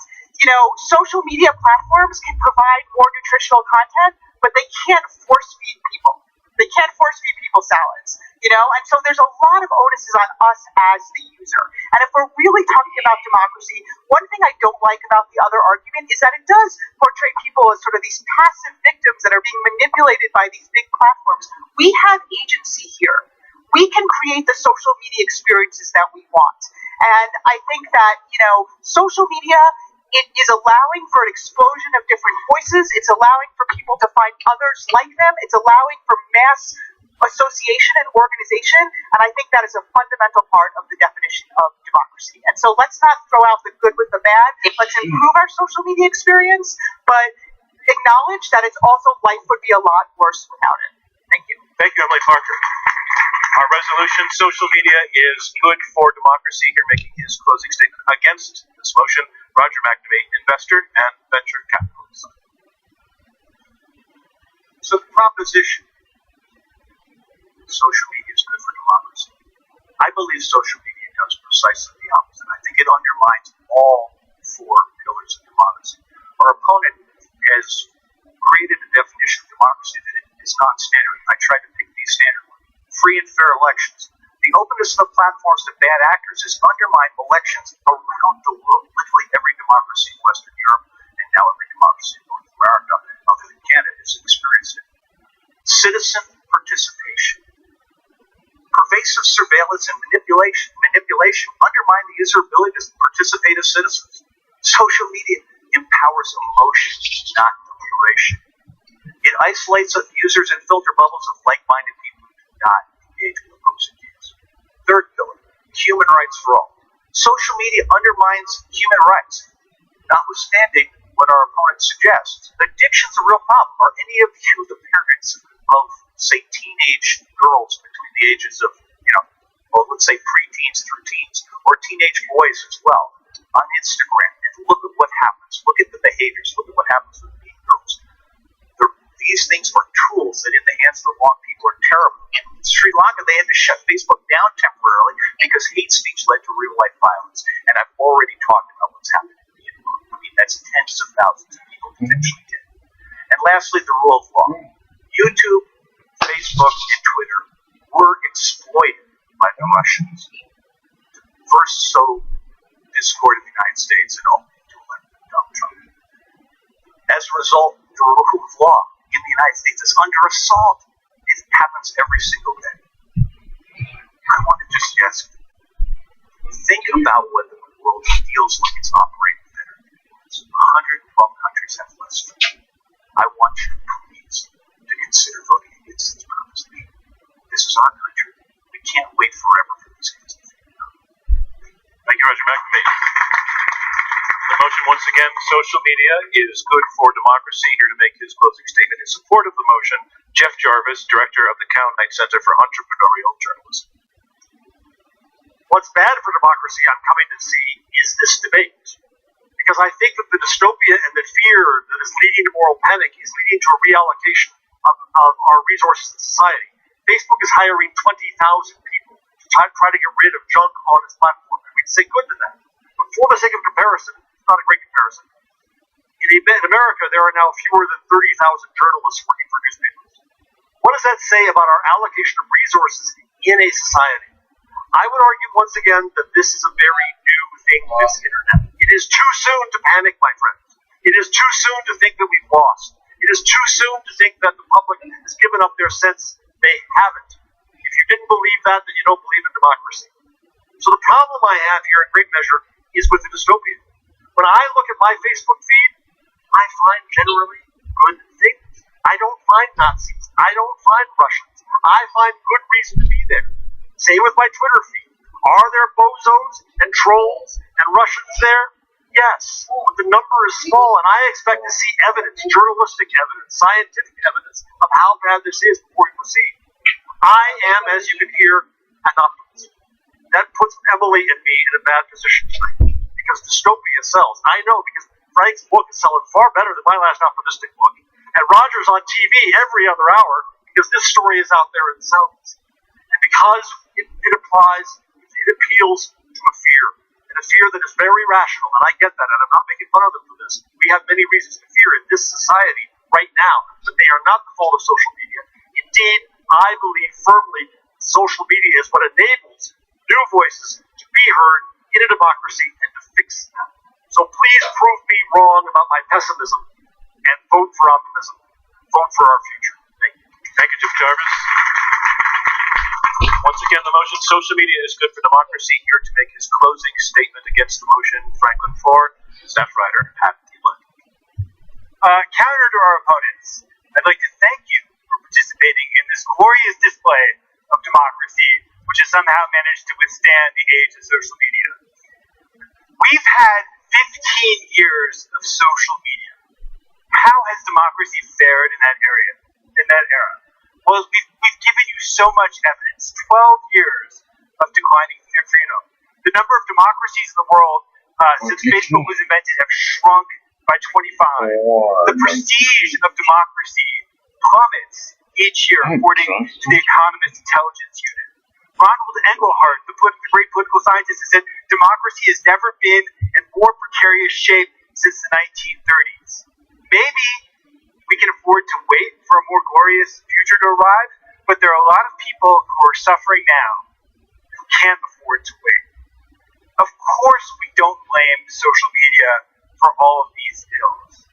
social media platforms can provide more nutritional content, but they can't force feed people. They can't force feed people salads, and so there's a lot of onuses on us as the user. And if we're really talking about democracy, one thing I don't like about the other argument is that it does portray people as sort of these passive victims that are being manipulated by these big platforms. We have agency here. We can create the social media experiences that we want. And I think that, social media, it is allowing for an explosion of different voices. It's allowing for people to find others like them. It's allowing for mass association and organization. And I think that is a fundamental part of the definition of democracy. And so let's not throw out the good with the bad. Let's improve our social media experience, but acknowledge that it's also life would be a lot worse without it. Thank you. Thank you, Emily Parker. Our resolution, social media is good for democracy. Here making his closing statement against this motion, Roger McNamee, investor and venture capitalist. So the proposition, social media is good for democracy. I believe social media does precisely the opposite. I think it undermines all four pillars of democracy. Our opponent has created a definition of democracy that is not standard. I tried to pick the standard one. Free and fair elections. The openness of the platforms to bad actors has undermined elections around the world. Literally every democracy in Western Europe and now every democracy in North America, other than Canada, has experienced it. Citizen participation. Pervasive surveillance and manipulation undermine the user ability to participate as citizens. Social media empowers emotion, not deliberation. It isolates users in filter bubbles of like-minded people who do not engage with opposing views. Third pillar, human rights for all. Social media undermines human rights, notwithstanding what our opponent suggests. Addiction's a real problem. Are any of you the parents of, say, teenage girls between the ages of, let's say preteens through teens, or teenage boys as well, on Instagram, and look at what happens. Look at the behaviors. Look at what happens with teen girls. These things are tools that in the hands of the wrong people are terrible. In Sri Lanka, they had to shut Facebook down temporarily because hate speech led to real-life violence. And I've already talked about what's happening in Myanmar. I mean, that's tens of thousands of people potentially dead. And lastly, the rule of law. YouTube, Facebook, and Twitter were exploited by the Russians to first sow discord in the United States and ultimately to elect Donald Trump. As a result, the rule of law in the United States is under assault. It happens every single day. I want to just ask, think about whether the world feels like it's operating better than it was. 112 countries have less freedom. I want you, please, to consider voting against this proposition. This is our country. We can't wait forever for these kids to figure it out. Thank you, Roger McNamee. The motion, once again, social media is good for democracy. Here to make his closing statement in support of the motion, Jeff Jarvis, director of the Cowan Knight Center for Entrepreneurial Journalism. What's bad for democracy I'm coming to see is this debate. Because I think that the dystopia and the fear that is leading to moral panic is leading to a reallocation of our resources in society. Facebook is hiring 20,000 people to try to get rid of junk on its platform. And we'd say good to that. But for the sake of comparison, it's not a great comparison. In America, there are now fewer than 30,000 journalists working for newspapers. What does that say about our allocation of resources in a society. I would argue once again that this is a very new thing, this internet. It is too soon to panic, my friends. It is too soon to think that we've lost. It is too soon to think that the public has given up their sense. They haven't. If you didn't believe that, then you don't believe in democracy. So the problem I have here in great measure is with the dystopia. When I look at my Facebook feed, I find generally good things. I don't find Nazis. I don't find Russians. I find good reason to be there. Same with my Twitter feed. Are there bozos and trolls and Russians there? Yes, but the number is small, and I expect to see evidence, journalistic evidence, scientific evidence of how bad this is before we proceed. I am, as you can hear, an optimist. That puts Emily and me in a bad position tonight, because dystopia sells. I know, because Frank's book is selling far better than my last optimistic book, and Roger's on TV every other hour, because this story is out there and sells. And because it appeals to a fear, and a fear that is very rational, and I get that, and I'm not making fun of them for this. We have many reasons to fear in this society right now, but they are not the fault of social media. Indeed, I believe firmly social media is what enables new voices to be heard in a democracy and to fix that. So please prove me wrong about my pessimism and vote for optimism. Vote for our future. Thank you. Thank you, Jim Jarvis. Once again, the motion, social media is good for democracy. Here to make his closing statement against the motion, Franklin Foer, staff writer at The Atlantic. Counter to our opponents, I'd like to thank you for participating in this glorious display of democracy, which has somehow managed to withstand the age of social media. We've had 15 years of social media. How has democracy fared in that era? Well, we've given you so much evidence. 12 years of declining freedom. The number of democracies in the world since Facebook was invented have shrunk by 25. The prestige of democracy plummets each year, according to the Economist Intelligence Unit. Ronald Engelhart, the great political scientist, has said democracy has never been in more precarious shape since the 1930s. Maybe we can afford to wait for a more glorious future to arrive, but there are a lot of people who are suffering now who can't afford to wait. Of course, we don't blame social media for all of these ills.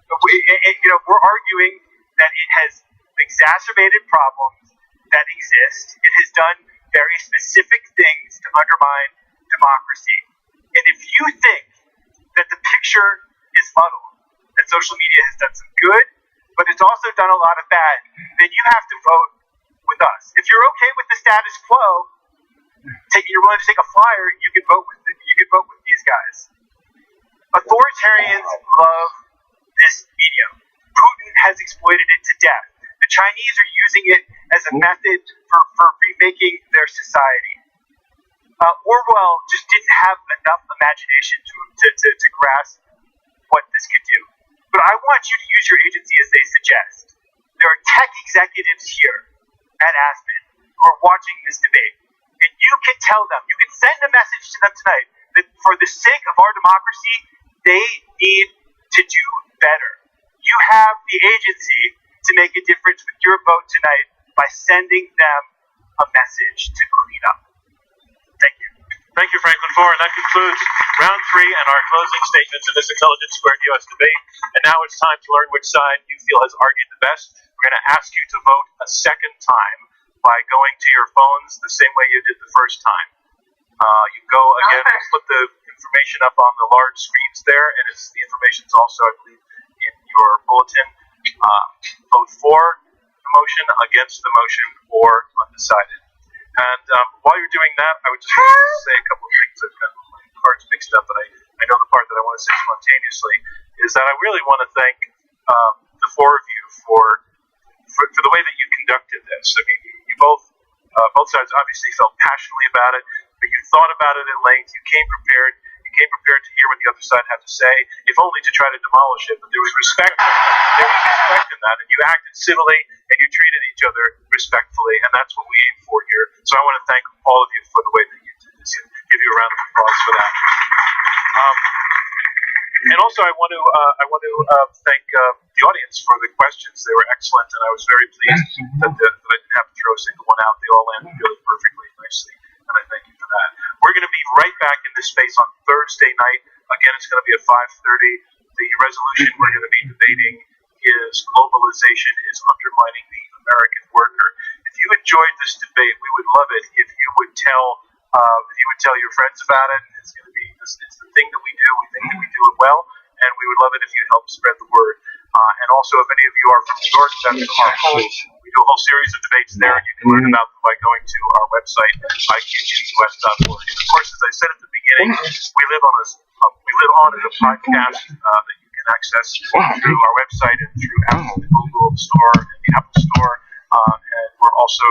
We're arguing that it has exacerbated problems that exist. It has done very specific things to undermine democracy. And if you think that the picture is muddled, that social media has done some good, but it's also done a lot of bad, then you have to vote with us. If you're okay with the status quo, you're willing to take a flyer, you can vote with these guys. Authoritarians love this medium. Putin has exploited it to death. The Chinese are using it as a method for remaking their society. Orwell just didn't have enough imagination to grasp what this could do. But I want you to use your agency as they suggest. There are tech executives here at Aspen who are watching this debate. And you can tell them, you can send a message to them tonight that for the sake of our democracy, they need to do better. You have the agency to make a difference with your vote tonight by sending them a message to clean up. Thank you. Thank you, Franklin Foer. And that concludes round 3 and our closing statements of this Intelligence Squared U.S. debate. And now it's time to learn which side you feel has argued the best. We're going to ask you to vote a second time by going to your phones the same way you did the first time. You go again, put the information up on the large screens there, and the information is also, I believe, in your bulletin. Vote for the motion, against the motion, or undecided. And while you're doing that, I would just want to say a couple of things. I've got my cards mixed up, but I know the part that I want to say spontaneously is that I really want to thank the 4 of you for the way that you conducted this. I mean, you both sides obviously felt passionately about it, but you thought about it at length. You came prepared. You came prepared to hear what the other side had to say, if only to try to demolish it. But there was respect. There was respect in that, and you acted civilly, and you treated each other respectfully, and that's what we aim for here. So I want to thank all of you for the way that you did this, and give you a round of applause for that. And also, I want to thank the audience for the questions. They were excellent, and I was very pleased that I didn't have to throw a single one out. They all landed really perfectly nicely, and I thank you for that. We're going to be right back in this space on Thursday night. Again, it's going to be at 5:30. The resolution we're going to be debating is globalization is undermining the American worker. If you enjoyed this debate, we would love it if you would tell your friends about it. It's going to be it's the thing that we do. We think that we do it well, and we would love it if you'd help spread the word. And also, if any of you are from New York, that's our whole. We do a whole series of debates there, and you can learn about them by going to our website, iqgus.org. And of course, as I said at the beginning, we live on as a podcast that you can access through our website and through Apple, the Google Store, and the Apple Store. And we're also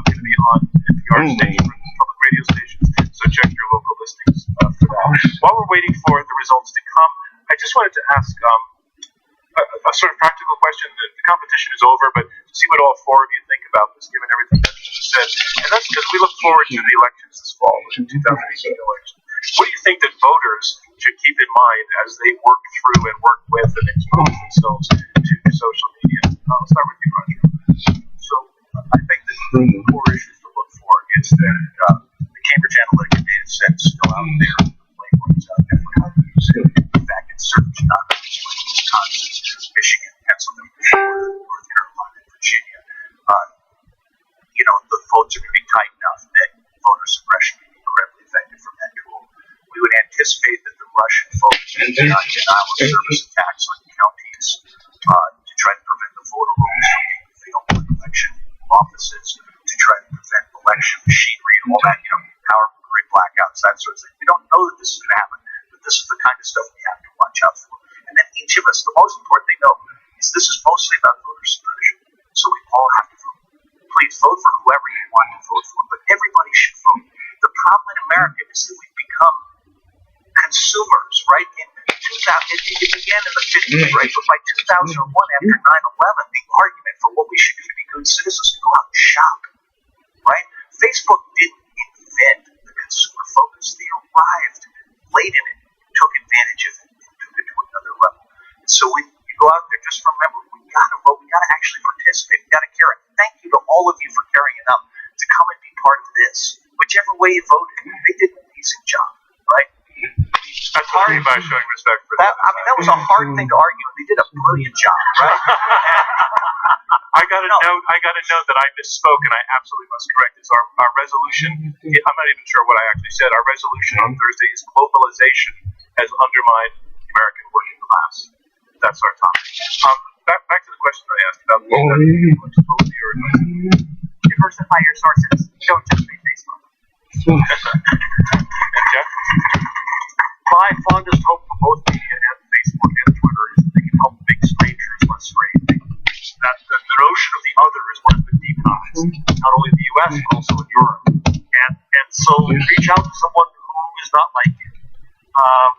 going to be on NPR station, public radio stations. So check your local listings for that. While we're waiting for the results to come, I just wanted to ask a sort of practical question. The competition is over, but to see what all four of you think about this, given everything that you just said. And that's because we look forward to the elections this fall, the 2018 election. What do you think that voters should keep in mind as they work through and work with and expose themselves to social media? I'll start with you, Roger. So I think that the core issues to look for is that the Cambridge Analytica data set is still out there. The playbook is out there for how to use it. In fact, it's searched not only in Wisconsin, Michigan, Pennsylvania, North Carolina, and Virginia. The votes are going to be tight enough that voter suppression can be incredibly effective from that tool. We would anticipate that the Russian folks would denial of service attacks on counties to try to prevent the voter rolls from being failed in election offices, to try to prevent election machinery and all that, power grid blackouts, that sort of thing. We don't know that this is going to happen, but this is the kind of stuff we have to watch out for. And then each of us, the most important thing, though, is this is mostly about voter suppression. So we all have to vote. Please vote for whoever you want to vote for, but everybody should vote. The problem in America is that we've become consumers, right? It began in the 50s, right? But by 2001, after 9/11, the argument for what we should do to be good citizens was to go out and shop, right? Facebook didn't invent the consumer focus. They arrived late in it, took advantage of it, and took it to another level. And so when you go out there, just remember, we gotta vote. We gotta actually participate. We gotta care. And thank you to all of you for caring enough to come and be part of this. Whichever way you voted, they did an amazing job, right? I'm sorry by showing respect for that. That was a hard thing to argue. They did a brilliant job, right? I got to note that I misspoke, and I absolutely must correct this. Our resolution, I'm not even sure what I actually said. Our resolution on Thursday is globalization has undermined the American working class. That's our topic. Back to the question that I asked about diversify your sources. Don't just read Facebook. And Jeff? My fondest hope for both media and Facebook and Twitter is that they can help make strangers less strange. That the notion of the other is what has been demonized, not only in the U.S. but also in Europe. And so reach out to someone who is not like you,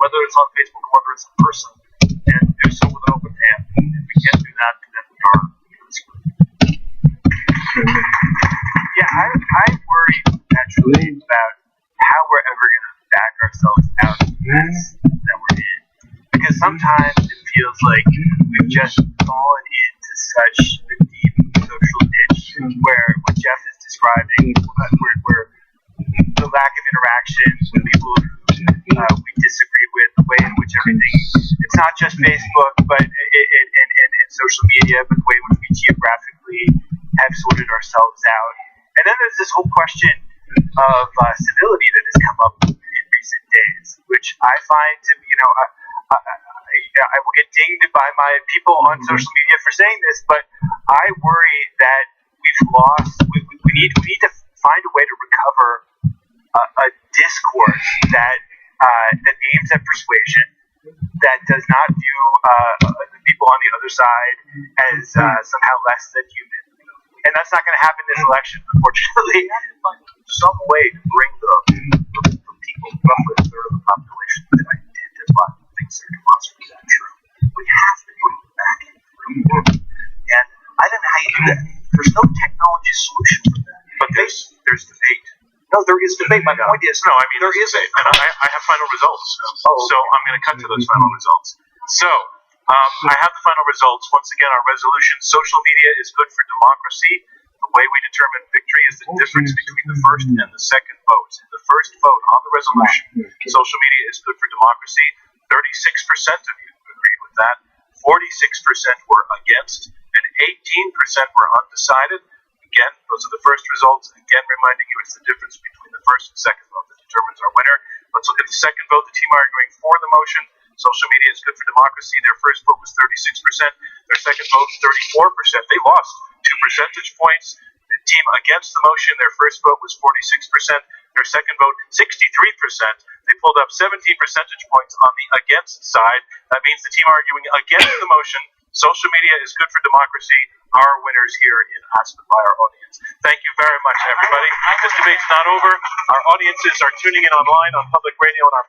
whether it's on Facebook or whether it's in person, and do so with an open hand. If we can't do that, then we are screwed. Yeah, I worry actually about how we're ever going to back ourselves out of the mess that we're in. Because sometimes it feels like we've just fallen into such a deep social ditch where what Jeff is describing, where the lack of interaction with people who we disagree with, the way in which everything, it's not just Facebook, but and social media, but the way in which we geographically have sorted ourselves out. And then there's this whole question of civility that has come up in recent days, which I find to, I will get dinged by my people on social media for saying this, but I worry that we've lost, we need to find a way to recover a discourse that aims at persuasion, that does not view the people on the other side as somehow less than human. And that's not going to happen this election, unfortunately. Some way to bring the people, roughly a third of the population, that identify with things that are demonstrably untrue. We have to bring them back into the real world. And I don't know how you do that. There's no technology solution for that. But there's debate. No, there is debate. My point is, no, I mean, there is a. and I have final results. Oh, so I'm going to cut to those final results. So I have the final results. Once again, our resolution: social media is good for democracy. The way we determine victory is the difference between the first and the second vote. The first vote on the resolution: social media is good for democracy. 36% of you agreed with that. 46% were against, and 18% were undecided. Again, those are the first results. Again, reminding you it's the difference between the first and second vote that determines our winner. Let's look at the second vote. The team arguing for the motion: social media is good for democracy. Their first vote was 36%. Their second vote, 34%. They lost 2 percentage points. The team against the motion, their first vote was 46%. Their second vote, 63%. They pulled up 17 percentage points on the against side. That means the team arguing against the motion: social media is good for democracy, are winners here in Aspen by our audience. Thank you very much, everybody. This debate's not over. Our audiences are tuning in online on public radio and our